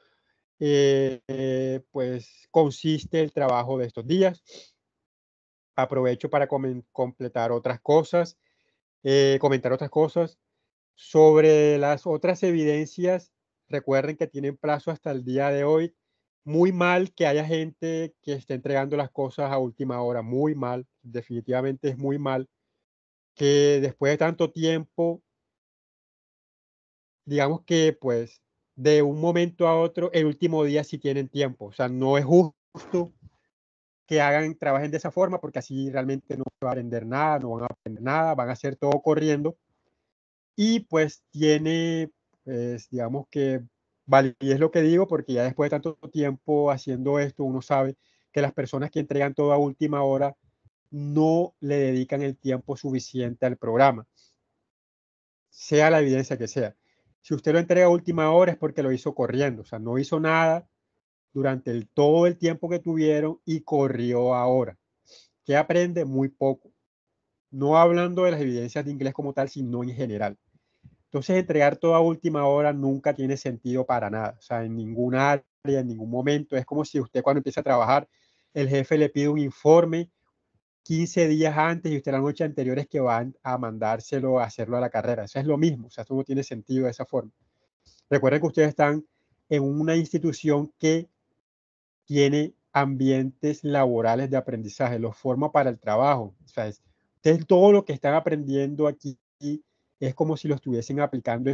pues consiste el trabajo de estos días. Aprovecho para completar otras cosas, comentar otras cosas. Sobre las otras evidencias, recuerden que tienen plazo hasta el día de hoy. Muy mal que haya gente que esté entregando las cosas a última hora, muy mal, definitivamente es muy mal que después de tanto tiempo, digamos que pues de un momento a otro, el último día sí tienen tiempo, o sea, no es justo que trabajen de esa forma porque así realmente no se va a aprender nada, no van a aprender nada, van a hacer todo corriendo y pues tiene, pues, digamos que validez lo que digo, porque ya después de tanto tiempo haciendo esto, uno sabe que las personas que entregan todo a última hora no le dedican el tiempo suficiente al programa, sea la evidencia que sea. Si usted lo entrega a última hora es porque lo hizo corriendo, o sea, no hizo nada durante todo el tiempo que tuvieron y corrió ahora. ¿Qué aprende? Muy poco. No hablando de las evidencias de inglés como tal, sino en general. Entonces, entregar todo a última hora nunca tiene sentido para nada. O sea, en ningún área, en ningún momento. Es como si usted cuando empieza a trabajar, el jefe le pide un informe 15 días antes y usted la noche anterior es que van a mandárselo a hacerlo a la carrera. Eso es lo mismo. O sea, eso no tiene sentido de esa forma. Recuerden que ustedes están en una institución que tiene ambientes laborales de aprendizaje, los forma para el trabajo. O sea, ustedes todo lo que están aprendiendo aquí es como si lo estuviesen aplicando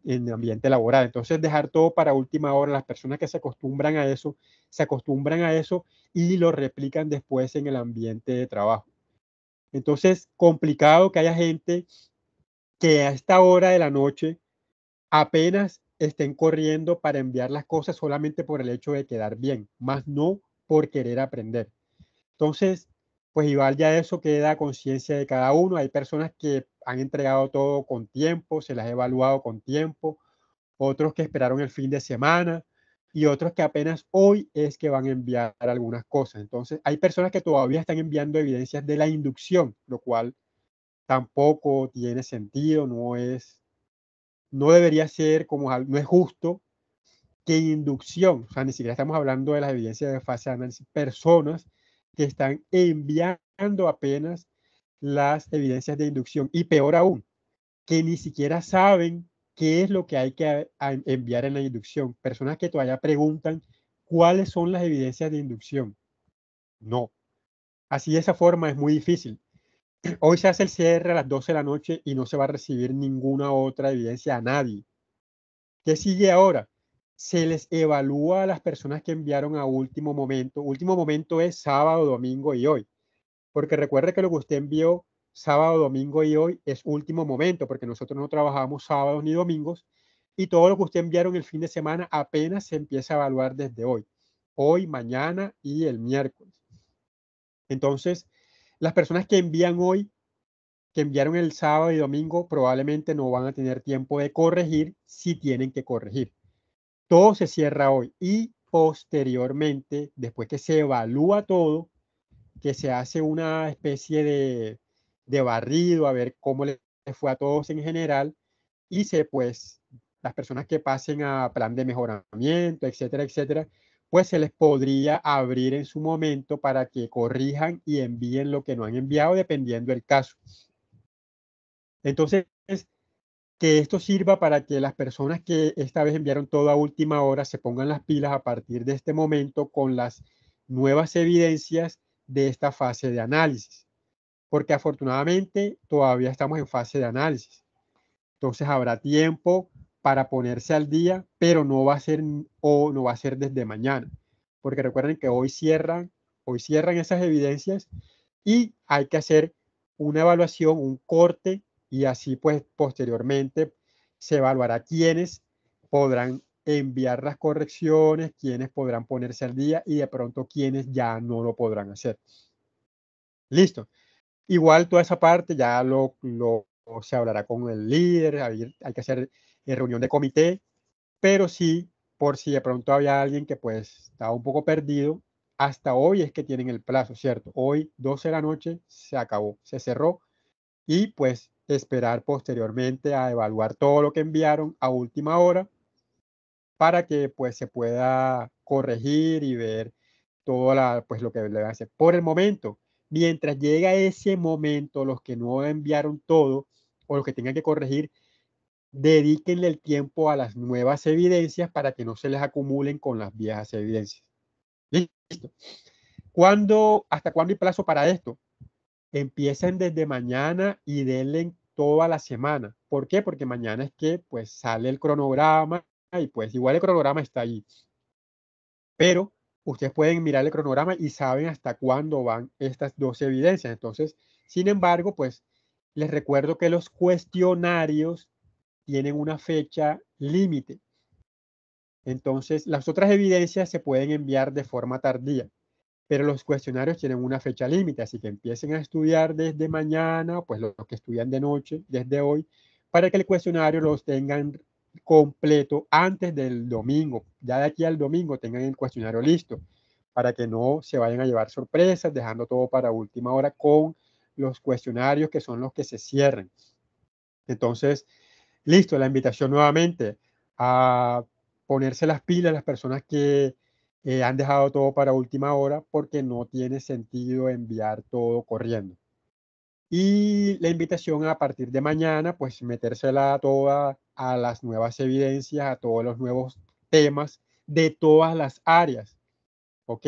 en ambiente laboral. Entonces, dejar todo para última hora, las personas que se acostumbran a eso y lo replican después en el ambiente de trabajo. Entonces, complicado que haya gente que a esta hora de la noche apenas estén corriendo para enviar las cosas solamente por el hecho de quedar bien, más no por querer aprender. Entonces, pues igual ya eso queda a conciencia de cada uno. Hay personas que han entregado todo con tiempo, se las ha evaluado con tiempo, otros que esperaron el fin de semana y otros que apenas hoy es que van a enviar algunas cosas. Entonces, hay personas que todavía están enviando evidencias de la inducción, lo cual tampoco tiene sentido, no debería ser como, no es justo que inducción, o sea, ni siquiera estamos hablando de las evidencias de fase de análisis, personas que están enviando apenas las evidencias de inducción y peor aún, que ni siquiera saben qué es lo que hay que enviar en la inducción. Personas que todavía preguntan cuáles son las evidencias de inducción. No. Así de esa forma es muy difícil. Hoy se hace el cierre a las 12 de la noche y no se va a recibir ninguna otra evidencia a nadie. ¿Qué sigue ahora? Se les evalúa a las personas que enviaron a último momento. Último momento es sábado, domingo y hoy. Porque recuerde que lo que usted envió sábado, domingo y hoy es último momento, porque nosotros no trabajamos sábados ni domingos. Y todo lo que usted enviaron el fin de semana apenas se empieza a evaluar desde hoy. Hoy, mañana y el miércoles. Entonces, las personas que envían hoy, que enviaron el sábado y domingo, probablemente no van a tener tiempo de corregir si tienen que corregir. Todo se cierra hoy y posteriormente, después que se evalúa todo, que se hace una especie de barrido a ver cómo les fue a todos en general y pues las personas que pasen a plan de mejoramiento, etcétera, etcétera, pues se les podría abrir en su momento para que corrijan y envíen lo que no han enviado dependiendo del caso. Entonces, que esto sirva para que las personas que esta vez enviaron todo a última hora se pongan las pilas a partir de este momento con las nuevas evidencias de esta fase de análisis, porque afortunadamente todavía estamos en fase de análisis. Entonces habrá tiempo para ponerse al día, pero no va a ser o no va a ser desde mañana, porque recuerden que hoy cierran esas evidencias y hay que hacer una evaluación, un corte y así pues posteriormente se evaluará quiénes podrán enviar las correcciones, quiénes podrán ponerse al día y de pronto quiénes ya no lo podrán hacer. Listo. Igual toda esa parte ya se hablará con el líder, hay que hacer reunión de comité, pero sí, por si de pronto había alguien que pues estaba un poco perdido, hasta hoy es que tienen el plazo, ¿cierto? Hoy, 12 de la noche, se acabó, se cerró y pues esperar posteriormente a evaluar todo lo que enviaron a última hora para que pues se pueda corregir y ver todo pues lo que le va a hacer. Por el momento, mientras llega ese momento, los que no enviaron todo o los que tengan que corregir, dedíquenle el tiempo a las nuevas evidencias para que no se les acumulen con las viejas evidencias. Listo. ¿Hasta cuándo hay plazo para esto? Empiecen desde mañana y denle toda la semana. ¿Por qué? Porque mañana es que pues sale el cronograma y pues igual el cronograma está ahí. Pero ustedes pueden mirar el cronograma y saben hasta cuándo van estas dos evidencias. Entonces, sin embargo, pues les recuerdo que los cuestionarios tienen una fecha límite. Entonces, las otras evidencias se pueden enviar de forma tardía, pero los cuestionarios tienen una fecha límite, así que empiecen a estudiar desde mañana, pues los que estudian de noche, desde hoy, para que el cuestionario los tengan completo antes del domingo. Ya de aquí al domingo tengan el cuestionario listo, para que no se vayan a llevar sorpresas, dejando todo para última hora con los cuestionarios que son los que se cierren. Entonces, listo, la invitación nuevamente a ponerse las pilas las personas que han dejado todo para última hora porque no tiene sentido enviar todo corriendo. Y la invitación a partir de mañana, pues metérsela toda a las nuevas evidencias, a todos los nuevos temas de todas las áreas, ¿ok?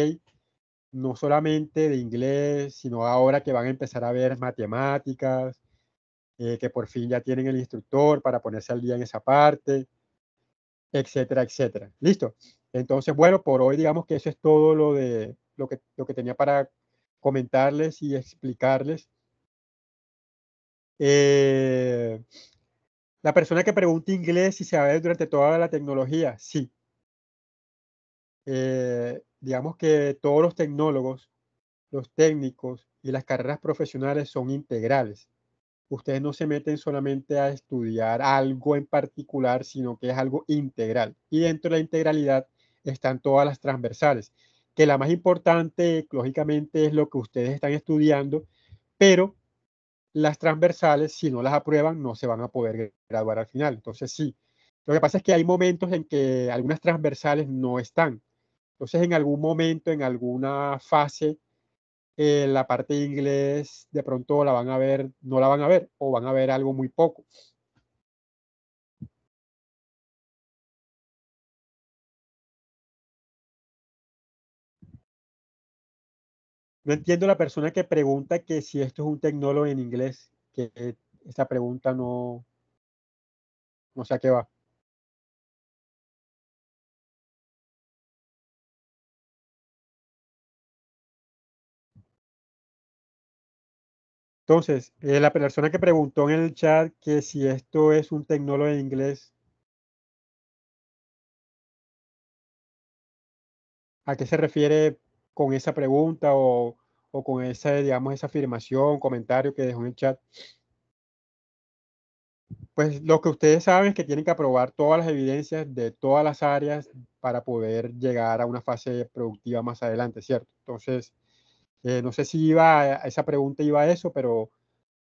No solamente de inglés, sino ahora que van a empezar a ver matemáticas, que por fin ya tienen el instructor para ponerse al día en esa parte, etcétera, etcétera. Listo. Entonces, bueno, por hoy digamos que eso es todo lo que tenía para comentarles y explicarles. La persona que pregunta inglés si se va a ver durante toda la tecnología, sí. Digamos que todos los tecnólogos, los técnicos y las carreras profesionales son integrales. Ustedes no se meten solamente a estudiar algo en particular, sino que es algo integral. Y dentro de la integralidad están todas las transversales, que la más importante, lógicamente, es lo que ustedes están estudiando, pero las transversales, si no las aprueban, no se van a poder graduar al final. Entonces, sí. Lo que pasa es que hay momentos en que algunas transversales no están. Entonces, en algún momento, en alguna fase, la parte de inglés de pronto la van a ver, no la van a ver, o van a ver algo muy poco. No entiendo la persona que pregunta que si esto es un tecnólogo en inglés, que esa pregunta no sé a qué va. Entonces, la persona que preguntó en el chat que si esto es un tecnólogo en inglés, ¿a qué se refiere con esa pregunta o con esa, digamos, esa afirmación, comentario que dejó en el chat? Pues lo que ustedes saben es que tienen que aprobar todas las evidencias de todas las áreas para poder llegar a una fase productiva más adelante, ¿cierto? Entonces, no sé si esa pregunta iba a eso, pero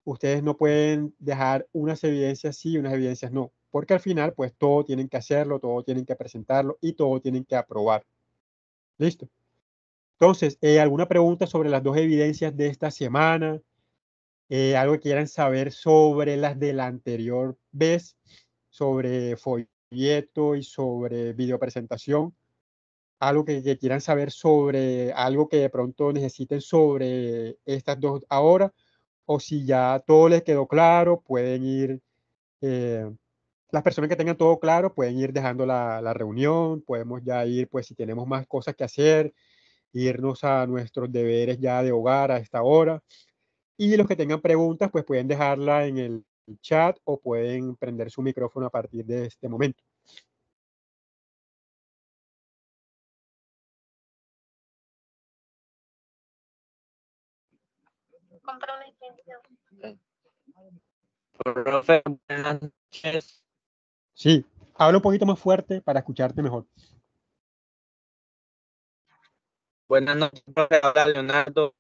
ustedes no pueden dejar unas evidencias sí y unas evidencias no, porque al final, pues todo tienen que hacerlo, todo tienen que presentarlo y todo tienen que aprobar. ¿Listo? Entonces, ¿alguna pregunta sobre las dos evidencias de esta semana? Algo que quieran saber sobre las de la anterior vez, sobre folleto y sobre videopresentación, algo que quieran saber sobre algo que de pronto necesiten sobre estas dos ahora, o si ya todo les quedó claro, pueden ir, las personas que tengan todo claro pueden ir dejando la reunión, podemos ya ir, pues si tenemos más cosas que hacer, irnos a nuestros deberes ya de hogar a esta hora. Y los que tengan preguntas, pues pueden dejarla en el chat o pueden prender su micrófono a partir de este momento. Compra una extensión. Profe, buenas noches. Sí, habla un poquito más fuerte para escucharte mejor. Buenas noches, profe. Hola, Leonardo.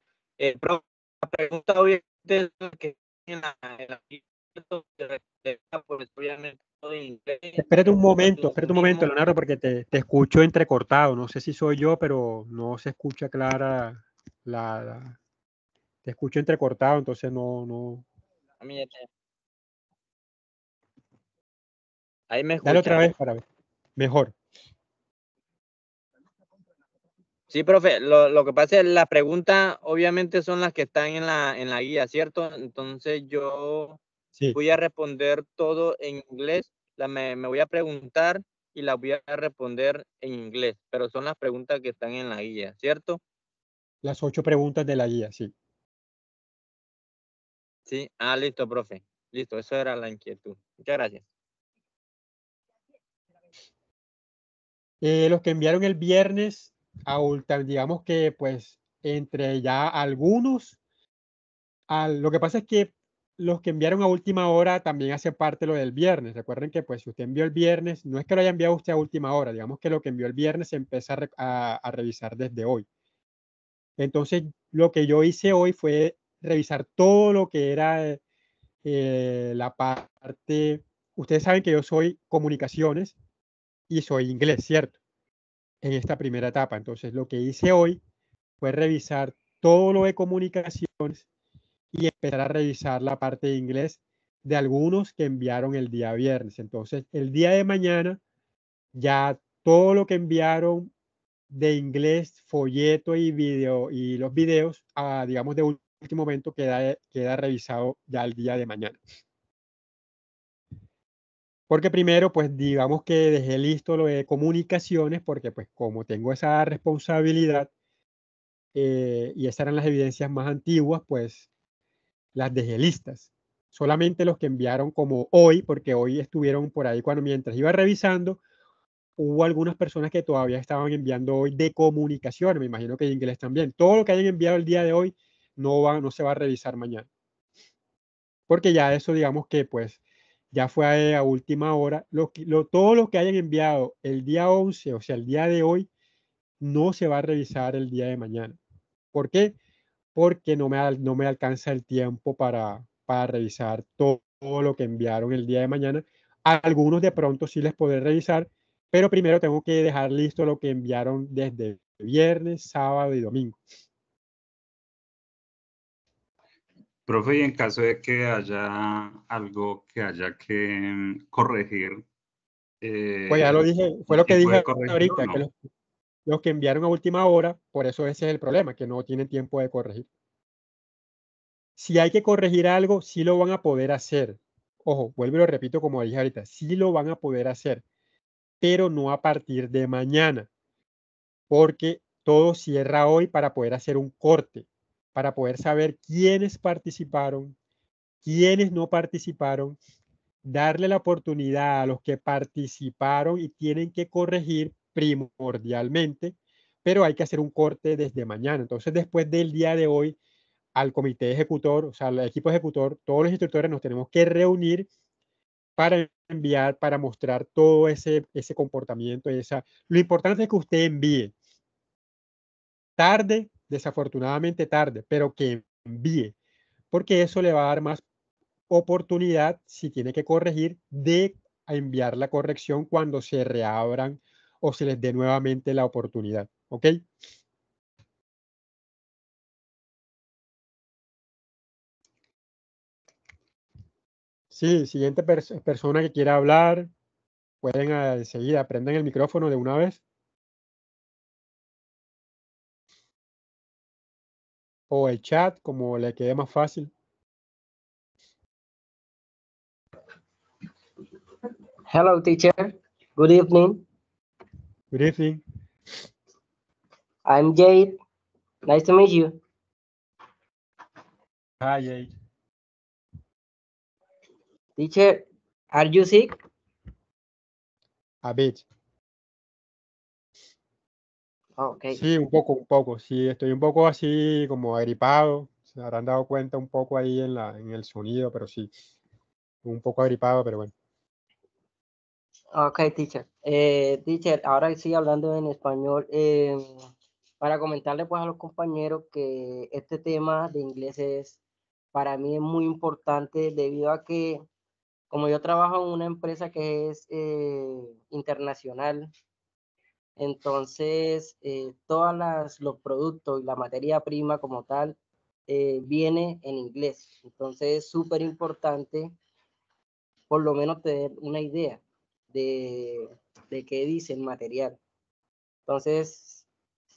Profe, la pregunta obviamente es la que en la pues obviamente todo en inglés. Espérate un momento, Mismo. Leonardo, porque te escucho entrecortado. No sé si soy yo, pero no se escucha clara te escucho entrecortado, entonces no. A mí ahí me Dale otra escuchan. vez para ver. Mejor. Sí, profe, lo que pasa es las preguntas obviamente son las que están en la guía, ¿cierto? Entonces yo Sí, voy a responder todo en inglés, me voy a preguntar y las voy a responder en inglés, pero son las preguntas que están en la guía, ¿cierto? las 8 preguntas de la guía, sí. Sí, listo, profe, listo, eso era la inquietud. Muchas gracias. Los que enviaron el viernes, digamos que pues entre ya algunos. Lo que pasa es que los que enviaron a última hora también hace parte lo del viernes. Recuerden que pues si usted envió el viernes, no es que lo haya enviado usted a última hora, digamos que lo que envió el viernes se empieza a revisar desde hoy. Entonces, lo que yo hice hoy fue revisar todo lo que era la parte, ustedes saben que yo soy comunicaciones y soy inglés, ¿cierto? En esta primera etapa. Entonces, lo que hice hoy fue revisar todo lo de comunicaciones y empezar a revisar la parte de inglés de algunos que enviaron el día viernes. Entonces, el día de mañana, ya todo lo que enviaron de inglés, folleto y video y los videos, digamos, de último momento, queda revisado ya el día de mañana. Porque primero, pues digamos que dejé listo lo de comunicaciones, porque pues como tengo esa responsabilidad y esas eran las evidencias más antiguas, pues las dejé listas. solamente los que enviaron como hoy, porque hoy estuvieron por ahí cuando mientras iba revisando, hubo algunas personas que todavía estaban enviando hoy de comunicación, me imagino que de inglés también. Todo lo que hayan enviado el día de hoy no se va a revisar mañana. Porque ya eso, digamos que pues ya fue a última hora. Todo lo que hayan enviado el día 11, o sea, el día de hoy, no se va a revisar el día de mañana. ¿Por qué? Porque no me alcanza el tiempo para revisar todo lo que enviaron el día de mañana. A algunos de pronto sí les podré revisar, pero primero tengo que dejar listo lo que enviaron desde viernes, sábado y domingo. Profe, y en caso de que haya algo que haya que corregir, Pues ya lo dije, fue lo que ¿sí puede dije corregirlo o ahorita, que no? los que enviaron a última hora, por eso ese es el problema, que no tienen tiempo de corregir. Si hay que corregir algo, sí lo van a poder hacer. Ojo, vuelvo y lo repito como dije ahorita, sí lo van a poder hacer, pero no a partir de mañana, porque todo cierra hoy para poder hacer un corte, para poder saber quiénes participaron, quiénes no participaron, darle la oportunidad a los que participaron y tienen que corregir primordialmente, pero hay que hacer un corte desde mañana. Entonces, después del día de hoy, al comité ejecutor, o sea, al equipo ejecutor, todos los instructores nos tenemos que reunir para enviar, para mostrar todo ese comportamiento. Lo importante es que usted envíe tarde, desafortunadamente tarde, pero que envíe, porque eso le va a dar más oportunidad, si tiene que corregir, de enviar la corrección cuando se reabran o se les dé nuevamente la oportunidad. ¿Ok? Sí, siguiente persona que quiera hablar, pueden enseguida, prendan el micrófono de una vez. O el chat, como le quede más fácil. Hello, teacher. Good evening. Good evening. I'm Jade. Nice to meet you. Hi, Jade. Teacher, are you sick? A bit. Okay. Sí, un poco. Sí, estoy un poco así como agripado. Se habrán dado cuenta un poco ahí en el sonido, pero sí. Un poco agripado, pero bueno. Okay, teacher. Teacher, ahora sí hablando en español, para comentarle pues a los compañeros que este tema de inglés para mí es muy importante debido a que como yo trabajo en una empresa que es internacional, entonces todos los productos y la materia prima como tal viene en inglés. Entonces es súper importante por lo menos tener una idea de qué dice el material. Entonces,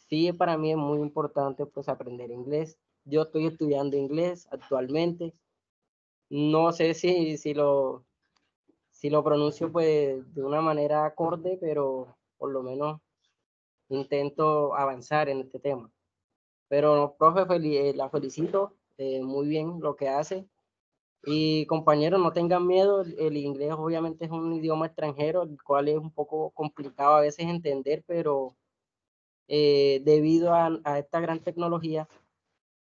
sí, para mí es muy importante pues aprender inglés. Yo estoy estudiando inglés actualmente. No sé si lo pronuncio pues de una manera acorde, pero por lo menos intento avanzar en este tema. Pero, profe, la felicito, muy bien lo que hace. Y compañeros, no tengan miedo, el inglés obviamente es un idioma extranjero, el cual es un poco complicado a veces entender, pero debido a esta gran tecnología,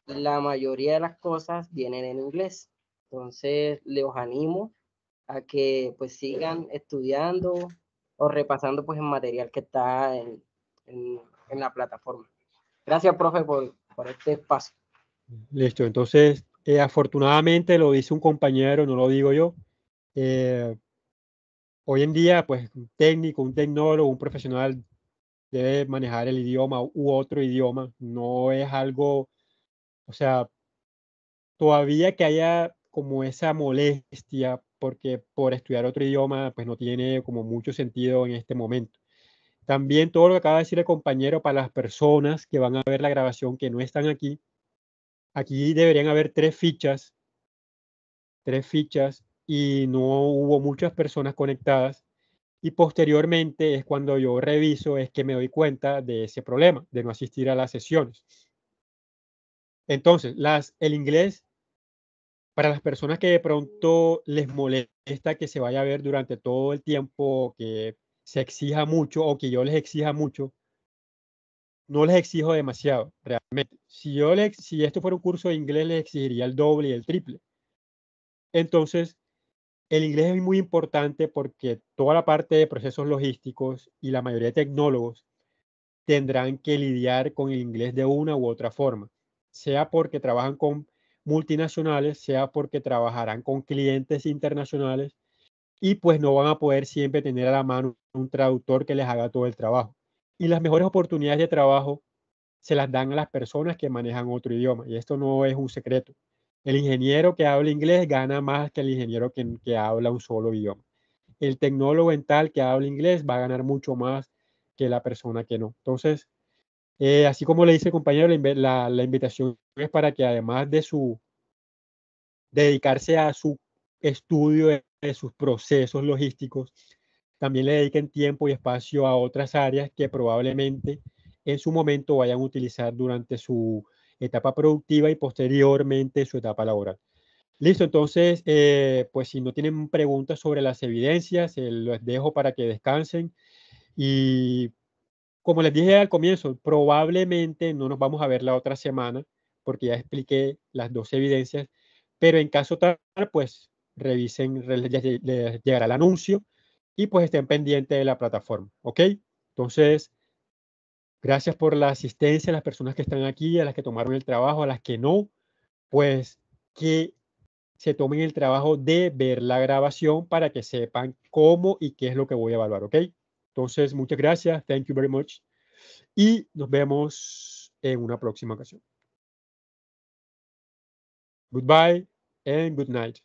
la mayoría de las cosas vienen en inglés. Entonces, les animo a que pues sigan estudiando o repasando pues el material que está en la plataforma. Gracias, profe, por este espacio. Listo. Entonces, afortunadamente lo dice un compañero, no lo digo yo. Hoy en día, pues, un técnico, un tecnólogo, un profesional debe manejar el idioma u otro idioma. No es algo, o sea, todavía que haya como esa molestia porque por estudiar otro idioma, pues no tiene como mucho sentido en este momento. También todo lo que acaba de decir el compañero para las personas que van a ver la grabación que no están aquí, aquí deberían haber tres fichas y no hubo muchas personas conectadas. Y posteriormente es cuando yo reviso, es que me doy cuenta de ese problema, de no asistir a las sesiones. Entonces, el inglés Para las personas que de pronto les molesta que se vaya a ver durante todo el tiempo, que se exija mucho o que yo les exija mucho, no les exijo demasiado, realmente. Si esto fuera un curso de inglés, les exigiría el doble y el triple. Entonces, el inglés es muy importante porque toda la parte de procesos logísticos y la mayoría de tecnólogos tendrán que lidiar con el inglés de una u otra forma, sea porque trabajan con multinacionales, sea porque trabajarán con clientes internacionales y pues no van a poder siempre tener a la mano un traductor que les haga todo el trabajo. Y las mejores oportunidades de trabajo se las dan a las personas que manejan otro idioma y esto no es un secreto. El ingeniero que habla inglés gana más que el ingeniero que habla un solo idioma. El tecnólogo en tal que habla inglés va a ganar mucho más que la persona que no. Entonces, así como le dice el compañero, la invitación es para que además de dedicarse a su estudio de sus procesos logísticos, también le dediquen tiempo y espacio a otras áreas que probablemente en su momento vayan a utilizar durante su etapa productiva y posteriormente su etapa laboral. Listo, entonces, pues si no tienen preguntas sobre las evidencias, los dejo para que descansen y como les dije al comienzo, probablemente no nos vamos a ver la otra semana porque ya expliqué las dos evidencias, pero en caso tal, pues revisen, les llegará el anuncio y pues estén pendientes de la plataforma, ¿ok? Entonces, gracias por la asistencia a las personas que están aquí, a las que tomaron el trabajo, a las que no, pues que se tomen el trabajo de ver la grabación para que sepan cómo y qué es lo que voy a evaluar, ¿ok? Entonces, muchas gracias. Thank you very much. Y nos vemos en una próxima ocasión. Goodbye and good night.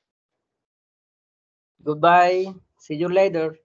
Goodbye. See you later.